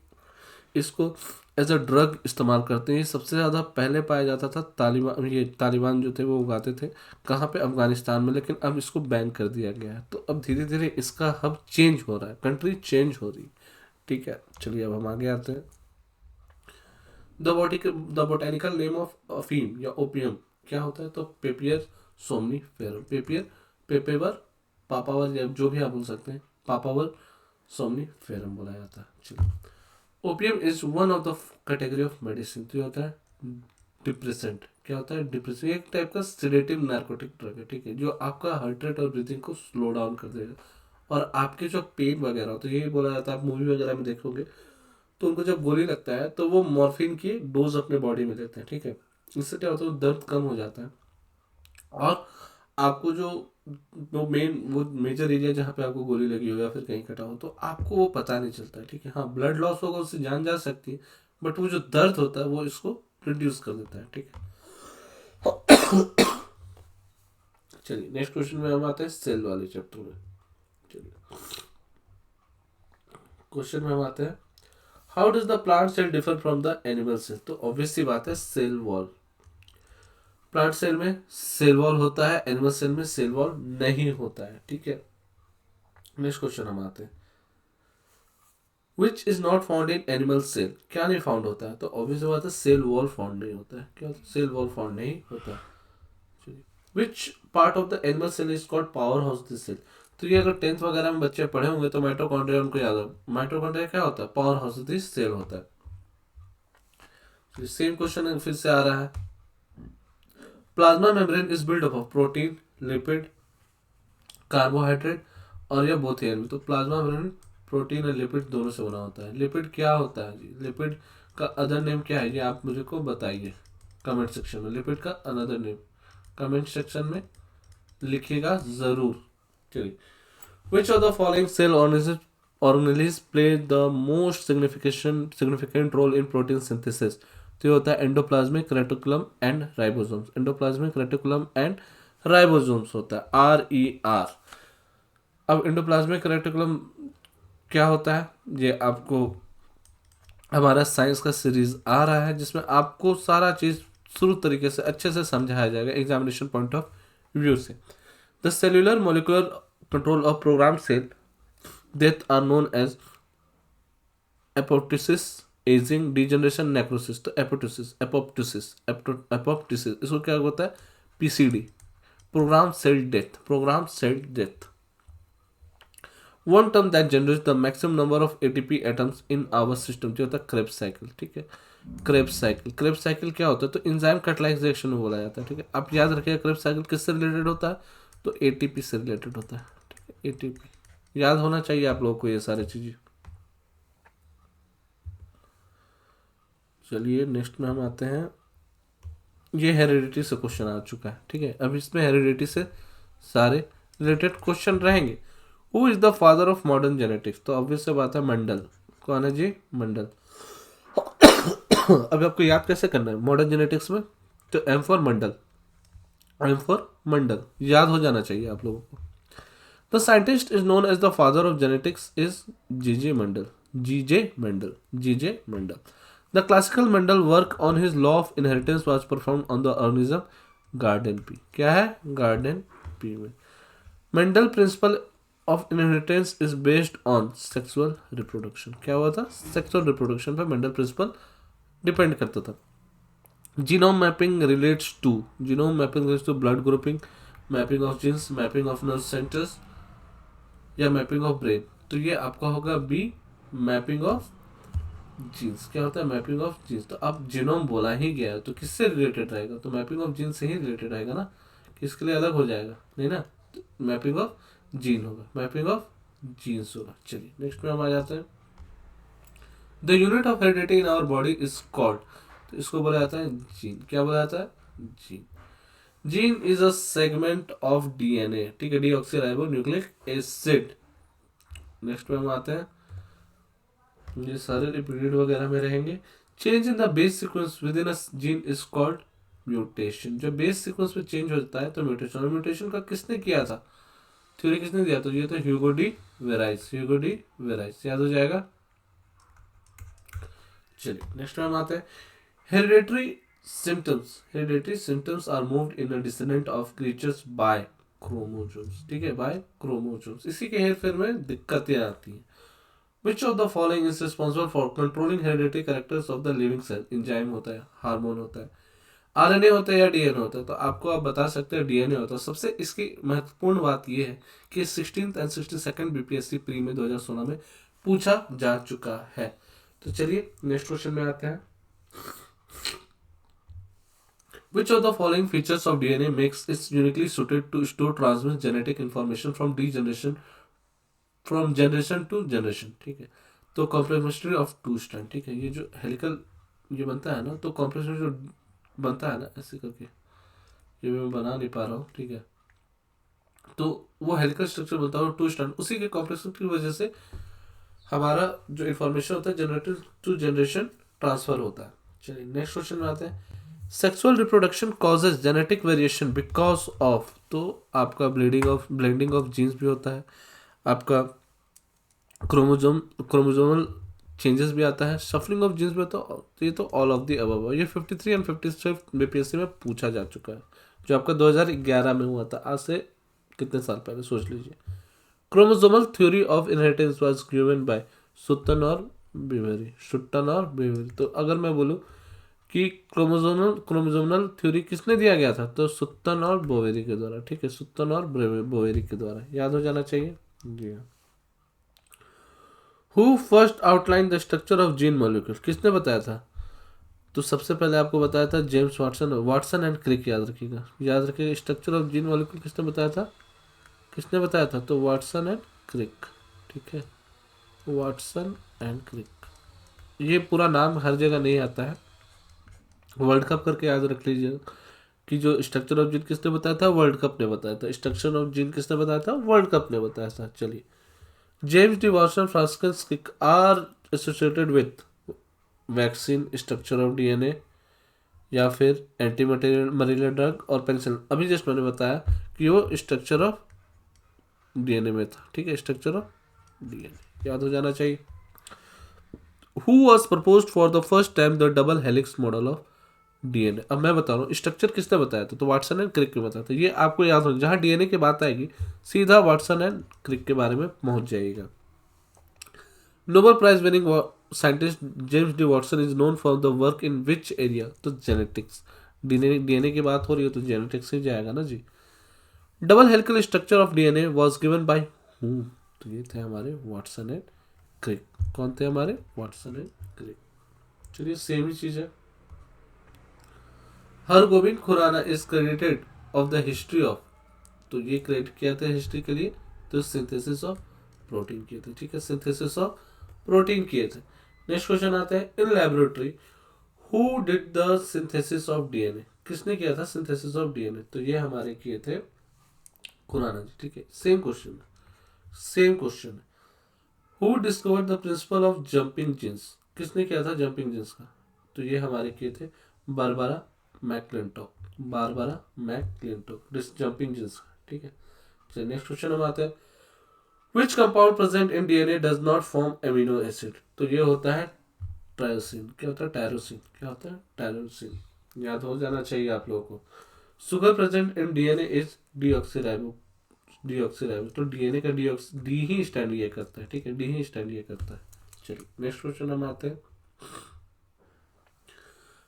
इसको एज अ ड्रग इस्तेमाल करते हैं। ये सबसे ज़्यादा पहले पाया जाता था तालिबान, ये तालिबान जो थे वो उगाते थे, कहाँ पे, अफगानिस्तान में, लेकिन अब इसको बैन कर दिया गया है। तो अब धीरे धीरे इसका हब चेंज हो रहा है, कंट्री चेंज हो रही है, ठीक है। चलिए अब हम आगे आते हैं। द बोटेनिकल नेम ऑफ अफीम या ओपियम क्या होता है, तो पेपियर सोमनीफेरम, पेपियर, पेपेवर, पापावर, या जो भी आप बोल सकते हैं, पापावर सोमनीफेरम बोला जाता है। चलिए, opium is one of the category of medicine, तो ये होता है डिप्रेसेंट, क्या होता है, डिप्रेसेंट, एक टाइप का सिडेटिव नार्कोटिक ड्रग है, ठीक है, जो आपका हार्ट रेट और ब्रीथिंग को स्लो डाउन कर देगा, और आपके जो पेन वगैरह हो, तो यही बोला जाता है, आप मूवी वगैरह में देखोगे तो उनको जब गोली लगता है तो वो मॉर्फिन की डोज अपने बॉडी में लेते हैं, ठीक है। इससे क्या होता है, दर्द कम हो जाता है, और आपको जो वो मेजर एरिया जहाँ पे आपको गोली लगी हो या फिर कहीं कटा हो, तो आपको वो पता नहीं चलता है, ठीक है। हाँ, ब्लड लॉस होगा, उससे जान जा सकती है, बट वो जो दर्द होता है वो इसको रिड्यूस कर देता है, ठीक है। चलिए नेक्स्ट क्वेश्चन में हम आते हैं सेल वाले चैप्टर में। चलिए क्वेश्चन में हम आते हैं, how does the plant cell differ from the animal cell, तो ऑब्वियस सी बात है, सेल वॉल। प्लांट सेल में सेल वॉल होता है, एनिमल सेल में सेल वॉल नहीं होता है, ठीक है। नेक्स्ट क्वेश्चन हम आते हैं। Which is not found in animal cell, क्या नहीं फाउंड होता है, तो ऑब्वियस बात है सेल वॉल फाउंड नहीं होता है, क्या सेल वॉल फाउंड नहीं होता है। Which part of the animal cell is called powerhouse the cell, तो ये अगर 10th वगैरह में बच्चे पढ़े होंगे तो माइटोकॉन्ड्रिया उनको याद हो, माइटोकॉन्ड्रिया क्या होता है, पावर हाउस द सेल होता है। सेम क्वेश्चन फिर से आ रहा है, plasma membrane is build up of protein, lipid, carbohydrate और या बोथ एन, तो प्लाज्मा मेम्ब्रेन प्रोटीन और लिपिड दोनों से बना होता है। लिपिड क्या होता है जी, लिपिड का अदर नेम क्या है ये आप मुझे को बताइए कमेंट सेक्शन में, लिपिड का अनदर नेम कमेंट सेक्शन में लिखिएगा जरूर। चलिए, which of the following cell organelles play the most significant role in protein synthesis, तो ये होता है endoplasmic reticulum and ribosomes, endoplasmic reticulum and ribosomes होता है, RER। अब एंडोप्लाज्मिक रेटिकुलम क्या होता है, ये आपको हमारा साइंस का सीरीज आ रहा है जिसमें आपको सारा चीज शुरू तरीके से अच्छे से समझाया जाएगा एग्जामिनेशन पॉइंट ऑफ व्यू से। The cellular molecular control of program cell death are known as apoptosis, ageing, degeneration, necrosis, तो एपोप्टोसिस इसको क्या होता है, PCD, program cell death, program cell death. One term that generate the maximum number of ATP atoms in our system, जो होता है Krebs cycle, ठीक है। क्रेब्स साइकिल क्या होता है, तो एंजाइम कैटालाइज रिएक्शन में बोला जाता है, ठीक है। आप याद रखिएगा क्रेब्स साइकिल किससे रिलेटेड होता है, तो ATP से रिलेटेड होता है, ठीक है। ATP याद होना चाहिए आप लोगों को ये सारी चीजें। चलिए नेक्स्ट में हम आते हैं, ये हेरिडिटी से क्वेश्चन आ चुका है, ठीक है। अब इसमें हेरिडिटी से सारे रिलेटेड क्वेश्चन रहेंगे। Who is the father of modern genetics, तो ऑब्वियस से बात है मंडल, कौन है जी, मंडल। अब आपको याद कैसे करना है मॉडर्न जेनेटिक्स में, तो M for Mendel, M for Mendel याद हो जाना चाहिए आप लोगों को। The scientist is known as the father of genetics is G.J. Mendel, G.J. Mendel. The classical Mendel work on his law of inheritance was perform on the organism garden pea, क्या है, garden pea में। Mendel principle of inheritance is based on sexual reproduction, क्या हुआ था, sexual reproduction पर Mendel principle depend करता था। Genome mapping relates to blood grouping, mapping of genes, mapping of nerve centres या मैपिंग ऑफ ब्रेन, तो ये आपका होगा B, मैपिंग ऑफ जीन्स। क्या होता है, मैपिंग ऑफ जीन्स, तो अब जीनोम बोला ही गया है तो किससे रिलेटेड रहेगा, तो मैपिंग ऑफ जीन्स से ही रिलेटेड रहेगा ना, किसके लिए अलग हो जाएगा नहीं ना, तो मैपिंग ऑफ जीन होगा, मैपिंग ऑफ जीन्स होगा। चलिए नेक्स्ट में हम आ जाते हैं, the unit of heredity in our body is called, तो इसको बोला जाता है जीन, क्या बोला जाता है, gene. Gene is a segment of DNA, ठीक है, डीऑक्सीराइबो न्यूक्लिक एसिड। नेक्स्ट में हम आते हैं, ये सारे रिपीटेड वगैरह में रहेंगे। Change in the base sequence with in a gene is called mutation, जब बेस सीक्वेंस में चेंज होता है तो म्यूटेशन, और म्यूटेशन का किसने किया था, थ्योरी किसने दिया, तो ये था ह्यूगो डी वेराइस, याद हो जाएगा। चलिए नेक्स्ट में हम आते हैं, hereditary symptoms are moved in a descendant of creatures by chromosomes, ठीक है, बाय क्रोमोसोम्स, इसी के हेरफेर में दिक्कतें आती हैं। Which of the following is responsible for controlling hereditary characters of the living cell? Enzyme होता है, हार्मोन होता है, RNA होता है या DNA होता है, तो आपको आप बता सकते हैं DNA होता है। सबसे इसकी महत्वपूर्ण बात यह है कि 16th and 62nd BPSC pre में 2016 में पूछा जा चुका है। तो चलिए नेक्स्ट क्वेश्चन में आते हैं, Which of the following features of DNA makes it uniquely suited to store transmit genetic information from generation to generation, ठीक है, तो कॉम्प्लीमेंट्री ऑफ 2 स्ट्रैंड, ठीक है, ये जो हेलिकल ये बनता है ना, तो कॉम्प्लीमेंट्री जो बनता है ना ऐसे करके, ये मैं बना नहीं पा रहा हूँ, ठीक है, तो वो हेलिकल स्ट्रक्चर बनता है 2 स्ट्रैंड, उसी के कॉम्प्लेक्सिटी की वजह से हमारा जो इन्फॉर्मेशन होता है जनरेशन टू जनरेशन ट्रांसफर होता है। चलिए नेक्स्ट क्वेश्चन में आते हैं, sexual reproduction causes genetic variation because of, तो आपका ब्लेंडिंग ऑफ जीन्स भी होता है, आपका क्रोमोजोमल चेंजेस भी आता है, सफरिंग ऑफ जीन्स भी होता है, तो ये तो ऑल ऑफ द अबव। ये 53 एंड 56 बीपीएससी में पूछा जा चुका है, जो आपका 2011 में हुआ था, आज से कितने साल पहले सोच लीजिए। Chromosomal theory of inheritance was given by Sutton और बेवेरी, सुट्टन और बेवेरी। तो अगर मैं बोलूँ कि क्रोमोजोमल थ्योरी किसने दिया गया था, तो सुट्टन और बोवेरी के द्वारा। ठीक है, सुट्टन और बोवेरी के द्वारा, याद हो जाना चाहिए। जी हाँ। Who first outline the structure of gene molecule, किसने बताया था, तो सबसे पहले आपको बताया था James Watson, Watson and Crick, याद रखिएगा, याद रखिएगा। स्ट्रक्चर ऑफ जीन मॉलिक्यूल किसने बताया था, किसने बताया था, तो वाटसन एंड क्रिक। ठीक है, वाटसन एंड क्रिक। ये पूरा नाम हर जगह नहीं आता है, वर्ल्ड कप करके याद रख लीजिए कि जो स्ट्रक्चर ऑफ जीन किसने बताया था, वर्ल्ड कप ने बताया था। स्ट्रक्चर ऑफ जीन किसने बताया था, वर्ल्ड कप ने बताया था। चलिए, James D Watson, Francis Crick are associated with vaccine, structure of DNA, या फिर एंटी मलेरिया ड्रग और पेनिसिलिन। अभी जस्ट मैंने बताया कि वो स्ट्रक्चर ऑफ डीएनए में था। ठीक है, स्ट्रक्चर ऑफ डीएनए याद हो जाना चाहिए। Who was proposed for the first time the double helix model of DNA. अब मैं बता रहा हूँ स्ट्रक्चर किसने बताया था, तो वाटसन एंड क्रिक ने बताया था। ये आपको याद हो, जहाँ डीएनए की बात आएगी सीधा वाटसन एंड क्रिक के बारे में पहुंच जाएगा। Nobel prize winning scientist James D Watson is known for the work in which area, तो जेनेटिक्स। डीएनए की बात हो रही है तो जेनेटिक्स से जाएगा ना जी। Double helical structure of DNA was given by who, तो ये थे हमारे वाटसन एंड क्रिक। कौन थे हमारे, वाटसन एंड क्रिक। चलिए, सेम ही चीज है। Hargobind Khorana is credited of the history of, तो ये क्रेडिट किया था हिस्ट्री के लिए, तो सिंथेसिस ऑफ प्रोटीन किए थे। ठीक है, सिंथेसिस ऑफ प्रोटीन किए थे। नेक्स्ट क्वेश्चन आता है, in laboratory who did the synthesis of DNA, किसने किया था सिंथेसिस ऑफ डीएनए, तो ये हमारे किए थे खुराना जी। ठीक है, same question, same question. Who discovered the principle of jumping genes, किसने किया था जंपिंग जीन्स का, तो ये हमारे किए थे बारबरा मैकक्लिंटॉक, बारबरा मैकक्लिंटॉक जंपिंग जीन्स का। ठीक है, चलिए नेक्स्ट क्वेश्चन हम आते हैं, which compound present in DNA does not form amino acid, तो ये होता है टायरोसिन। क्या होता है, टायरोसिन। क्या होता है, टायरोसिन, याद हो जाना चाहिए आप लोगों को। Sugar present in DNA is deoxyribo, deoxyribo, तो डीएनए का डी ही स्टैंड ये करता है। ठीक है, डी ही स्टैंड ये करता है। चलिए नेक्स्ट क्वेश्चन हम आते हैं,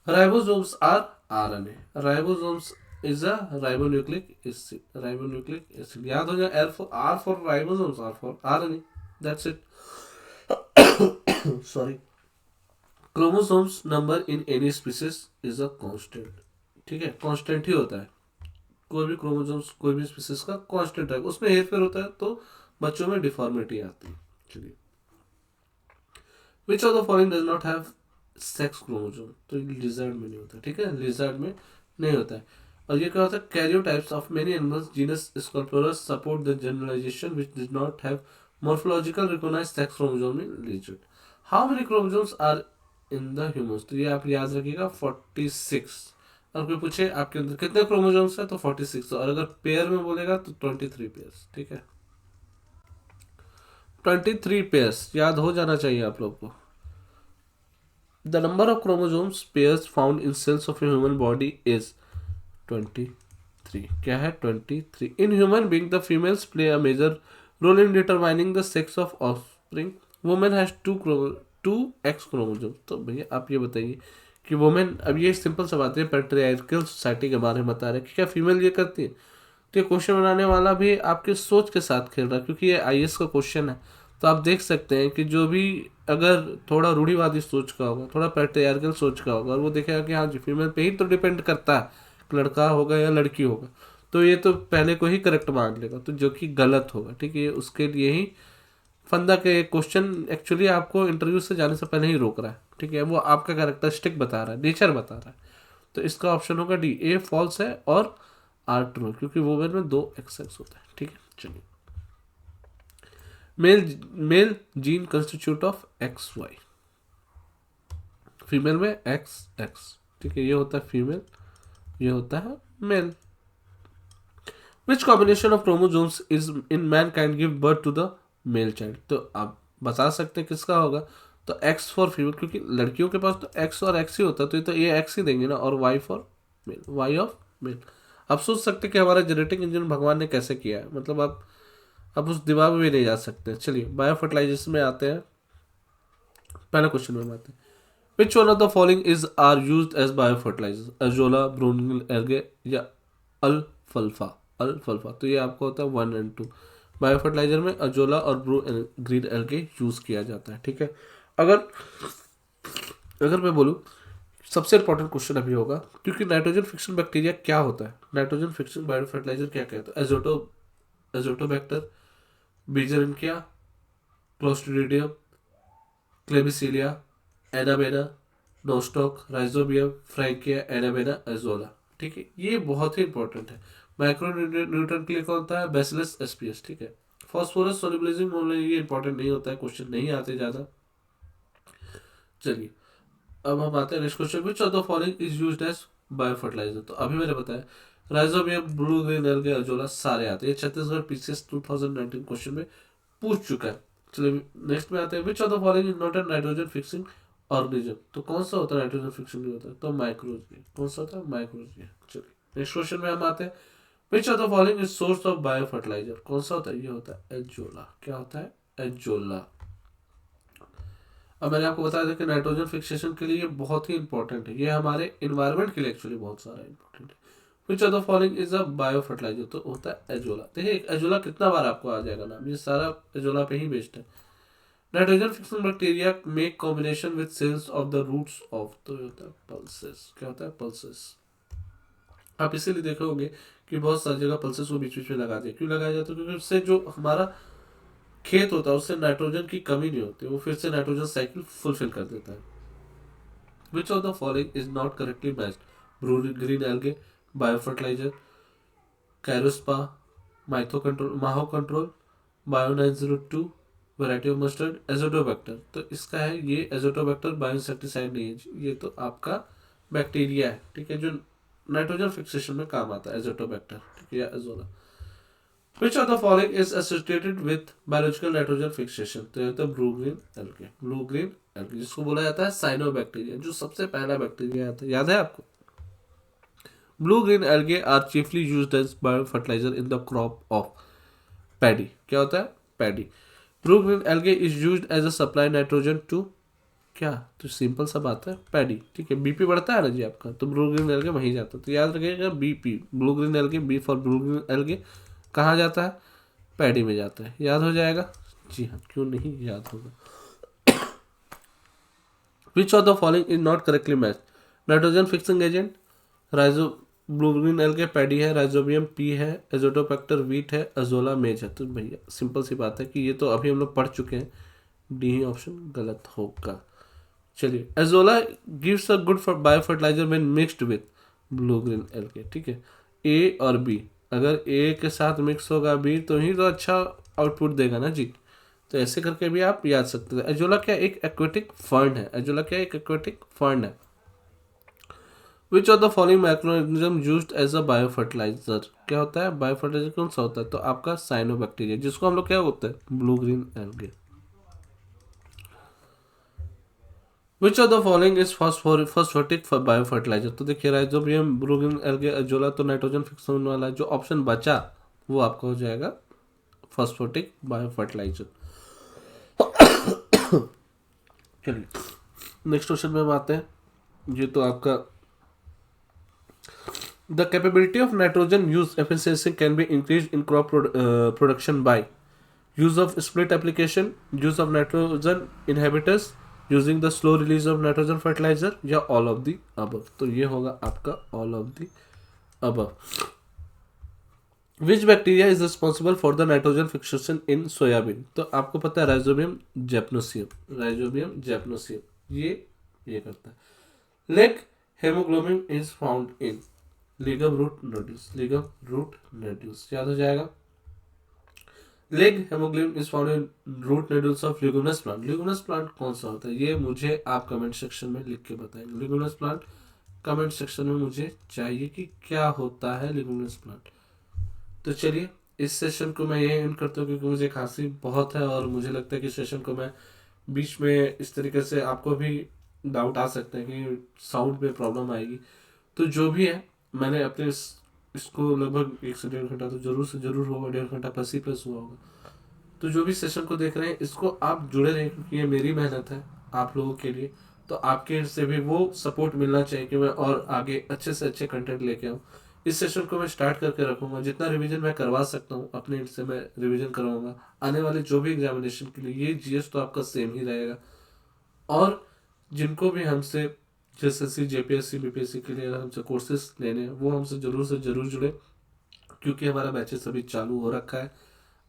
ribosomes are RNA, ribosomes is a ribonucleic acid, ribonucleic acid, याद हो जाए। R for ribosomes, R for RNA, that's it. Sorry. Chromosomes number in any species is a constant, ठीक है, कांस्टेंट ही होता है। कोई भी क्रोमोसोम्स कोई भी स्पीसीज का कांस्टेंट है, उसमें हेरफेर होता है तो बच्चों में डिफॉर्मिटी आती है। चलिए, which of the following does not have sex chromosome, तो लिजर्ड में नहीं होता। ठीक है, लिजर्ड में नहीं होता है। और ये क्या होता है, karyotypes of many animals genus sceloporus support the generalization which does not have morphological recognized sex chromosome in lizard. How many chromosomes are in the humans, तो ये आप याद रखिएगा 46। और कोई पूछे आपके अंदर कितने क्रोमोसोम्स है, तो 46, और अगर पेयर में बोलेगा तो 23 पेयर्स। ठीक है, 23 पेयर्स याद हो जाना चाहिए आप लोग को। The number of chromosomes pairs found in cells of a human body is 23। क्या है, 23। In human being the females play a major role in determining the sex of offspring. Women has two X chromosome, तो भैया आप ये बताइए कि women, अब ये सिंपल सा बात है, पैट्रियार्कल सोसाइटी के बारे में बता रहे हैं कि क्या फीमेल ये करती है। तो ये क्वेश्चन बनाने वाला भी आपके सोच के साथ खेल रहा है, क्योंकि ये आईएएस का क्वेश्चन है। तो आप देख सकते हैं कि जो भी अगर थोड़ा रूढ़िवादी सोच का होगा, थोड़ा पैट्रियार्कल सोच का होगा, और वो देखेगा कि हाँ जी फीमेल पे ही तो डिपेंड करता है, लड़का होगा या लड़की होगा, तो ये तो पहले को ही करेक्ट मान लेगा, तो जो कि गलत होगा। ठीक है, ये उसके लिए ही फंदा के क्वेश्चन एक्चुअली आपको इंटरव्यू से जाने से पहले ही रोक रहा है। ठीक है, वो आपका कैरेक्टरिस्टिक बता रहा है, नेचर बता रहा है। तो इसका ऑप्शन होगा डी, ए फॉल्स है और आर ट्रू, क्योंकि वुमेन में 2 एक्सेस होता है। ठीक है, चलिए, male gene constitute of X Y, female में एक्स एक्स। ठीक है, ये होता है फीमेल, ये होता है male. Which combination of chromosomes is in mankind give birth to the male child, तो आप बता सकते हैं किसका होगा, तो एक्स फॉर फीमेल, क्योंकि लड़कियों के पास तो एक्स और एक्स ही होता है, तो ये एक्स ही देंगे ना, और Y for male, Y of male. आप सोच सकते हैं कि हमारा जेनेटिक इंजन भगवान ने कैसे किया है, मतलब आप उस दिमाग में भी नहीं जा सकते। चलिए, बायो फर्टिलाइजेशन में आते हैं। पहला क्वेश्चन में आते हैं, which one of the following is are used as bio fertiliser, azolla, ब्रूनिल algae या अल्फल्फा। अल्फल्फा, तो ये आपको होता है 1 और 2। बायो फर्टिलाइजर में अजोला और ब्रू ग्रीन एल्गे यूज किया जाता है। ठीक है, अगर अगर मैं बोलूँ सबसे इंपॉर्टेंट क्वेश्चन अभी होगा, क्योंकि नाइट्रोजन फिक्शन बैक्टीरिया क्या होता है, नाइट्रोजन फिक्शन बायो फर्टिलाइजर क्या कहता है, azotobacter, beijerinckia, clostridium, klebsiella, anabaena, nostoc, rhizobium, frankia, anabaena, azolla. ठीक है, ये बहुत ही इंपॉर्टेंट है। माइक्रो न्यूट्रन के लिए कौन होता है, बैसिलस एसपीएस। ठीक है, फॉस्फोरस सोल्युबलाइजिंग मोलर, ये इंपॉर्टेंट नहीं होता है, क्वेश्चन नहीं आते ज़्यादा। चलिए अब हम आते हैं next question, which of the following is used as bio fertiliser. तो अभी मैंने बताया rhizobium, blue green algae, azolla सारे आते हैं। छत्तीसगढ़ पीसीएस 2019 क्वेश्चन में पूछ चुका है। चलिए नेक्स्ट में आते हैं, which of the following is not A nitrogen fixing organism. तो कौन सा होता है नाइट्रोजन फिक्सिंग नहीं होता है, तो माइक्रोजिया। कौन सा होता है, माइक्रोजिया। चलिए नेक्स्ट क्वेश्चन में हम आते हैं, which of the following is source of bio fertiliser. कौन सा होता है, ये होता है एजोला। क्या होता है, एजोला। अब मैंने आपको बताया था कि नाइट्रोजन फिक्सेशन के लिए ये बहुत ही इंपॉर्टेंट है, ये हमारे इन्वायरमेंट के लिए एक्चुअली बहुत सारा इंपॉर्टेंट है। Which of the following is a bio fertiliser, तो होता है एजोला। देखिए एजोला कितना बार आपको आ जाएगा नाम, ये सारा एजोला पे ही बेस्ड है। Nitrogen fixing bacteria make combination with cells of the roots of, तो ये होता है पल्सेस। क्या होता है, पल्सेस। आप इसीलिए देखे होंगे कि बहुत सारी जगह पल्सेस को बीच बीच में लगा दिया। क्यों लगाया जाता है, क्योंकि उससे जो हमारा खेत होता है उससे नाइट्रोजन की कमी नहीं होती, वो फिर से नाइट्रोजन साइकिल फुलफिल कर देता है। Which of the following is not correctly matched, blue green algae, bio fertilizer, कैरोस्पा, माइथो कंट्रोल, माहो control, bio 902, variety of mustard, azotobacter. तो इसका है ये एजोटोबैक्टर बायोइंसेक्टिसाइड नहीं है, ये तो आपका बैक्टीरिया है। ठीक है, जो नाइट्रोजन फिक्सेशन में काम आता है, एजोटोबैक्टर। ठीक है, या azolla. Which of the following is associated with biological nitrogen fixation? तो ये होता है blue green algae. Blue green algae जिसको बोला जाता है साइनोबैक्टीरिया, जो सबसे पहला बैक्टीरिया आता है, याद है आपको। Blue green algae are chiefly used as bio fertiliser in the crop of paddy. क्या होता है, paddy. Blue green algae is used as a supply nitrogen to, क्या, तो सिंपल सा बात है, पैडी। ठीक है, बीपी बढ़ता है ना जी आपका, तो ब्लू ग्रीन एल्गे वहीं जाता है। तो याद रखिएगा BP, blue green algae, B for blue green algae कहाँ जाता है, पैडी में जाता है। याद हो जाएगा, जी हाँ, क्यों नहीं याद होगा। विच of the following is not correctly match, nitrogen fixing agent, राइजो, ब्लू ग्रीन एल्गे पैडी है, राइजोबियम पी है, एजोटोबैक्टर वीट है, अजोला मेज है। तो भैया सिंपल सी बात है कि ये तो अभी हम लोग पढ़ चुके हैं, डी ही ऑप्शन गलत होगा। चलिए, azolla gives a good bio fertiliser when mixed with blue green algae. ठीक है, ए और बी, अगर ए के साथ मिक्स होगा बी तो ही तो अच्छा आउटपुट देगा ना जी। तो ऐसे करके भी आप याद सकते हैं। एजोला क्या एक एक्वेटिक फर्न है, एजोला क्या एक एक्वेटिक फर्न है। Which of the following microorganism used as a bio fertiliser. क्या होता है, बायो फर्टिलाइजर कौन सा होता है, तो आपका साइनोबैक्टीरिया, जिसको हम लोग क्या होता है, blue green algae. Which of the following is phosphatic bio fertiliser. तो देखिए rhizobium, blue green algae, azolla तो नाइट्रोजन फिक्स होने वाला है, जो ऑप्शन बचा वो आपका हो जाएगा फॉस्फोटिक बायो फर्टिलाइजर। चलिए नेक्स्ट क्वेश्चन में हम आते हैं, ये तो आपका the capability of nitrogen use efficiency can be increase in crop production by use of split application, use of nitrogen inhibitors, using the slow release of nitrogen fertiliser, या all of the above. तो ये होगा आपका all of the above. Which bacteria is responsible for the nitrogen fixation in soybean. तो आपको पता है rhizobium जैपनोसियम, rhizobium जैपनोसियम ये करता है। Leg haemoglobin is found in legume root nodules, legume root nodules, याद हो जाएगा। Leg haemoglobin is found in root nodules of leguminous plant. Leguminous plant कौन सा होता है, ये मुझे आप कमेंट सेक्शन में लिख के बताएंगे। लिगुमिनस प्लांट कमेंट सेक्शन में मुझे चाहिए कि क्या होता है लिगुमिनस प्लांट। तो चलिए इस सेशन को मैं यही एंड करता हूँ, क्योंकि मुझे खांसी बहुत है और मुझे लगता है कि सेशन को मैं बीच में इस तरीके से, आपको भी डाउट आ सकते हैं कि साउंड में प्रॉब्लम आएगी। तो जो भी है मैंने अपने इसको लगभग 1 से 1.5 घंटा तो जरूर से जरूर होगा, 1.5 घंटा प्लस ही प्लस हुआ होगा। तो जो भी सेशन को देख रहे हैं इसको आप जुड़े रहें, क्योंकि ये मेरी मेहनत है आप लोगों के लिए, तो आपके से भी वो सपोर्ट मिलना चाहिए कि मैं और आगे अच्छे से अच्छे कंटेंट लेके आऊँ। इस सेशन को मैं स्टार्ट करके रखूँगा, जितना रिवीजन मैं करवा सकता हूँ अपने एंड से मैं रिवीजन करवाऊँगा। आने वाले जो भी एग्जामिनेशन के लिए ये जीएस तो आपका सेम ही रहेगा। और जिनको भी हमसे जेएसएससी जेपीएससी बीपीएससी के लिए अगर हमसे कोर्सेज लेने हैं, वो हमसे ज़रूर से ज़रूर जुड़े, क्योंकि हमारा बैचेस अभी चालू हो रखा है।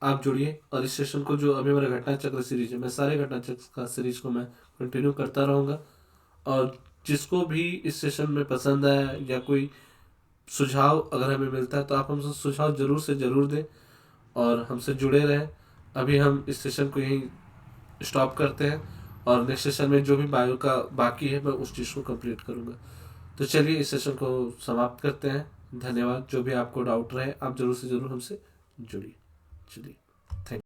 आप जुड़िए, और इस सेशन को जो अभी मेरा घटना चक्र सीरीज है, मैं सारे घटना चक्र का सीरीज को मैं कंटिन्यू करता रहूँगा। और जिसको भी इस सेशन में पसंद आया या कोई सुझाव अगर हमें मिलता है, तो आप हमसे सुझाव जरूर से ज़रूर दें और हमसे जुड़े रहें। अभी हम इस सेशन को यहीं स्टॉप करते हैं, और नेक्स्ट सेशन में जो भी बायो का बाकी है मैं उस चीज़ को कंप्लीट करूँगा। तो चलिए इस सेशन को समाप्त करते हैं। धन्यवाद। जो भी आपको डाउट रहे आप जरूर से ज़रूर हमसे जुड़िए। चलिए, थैंक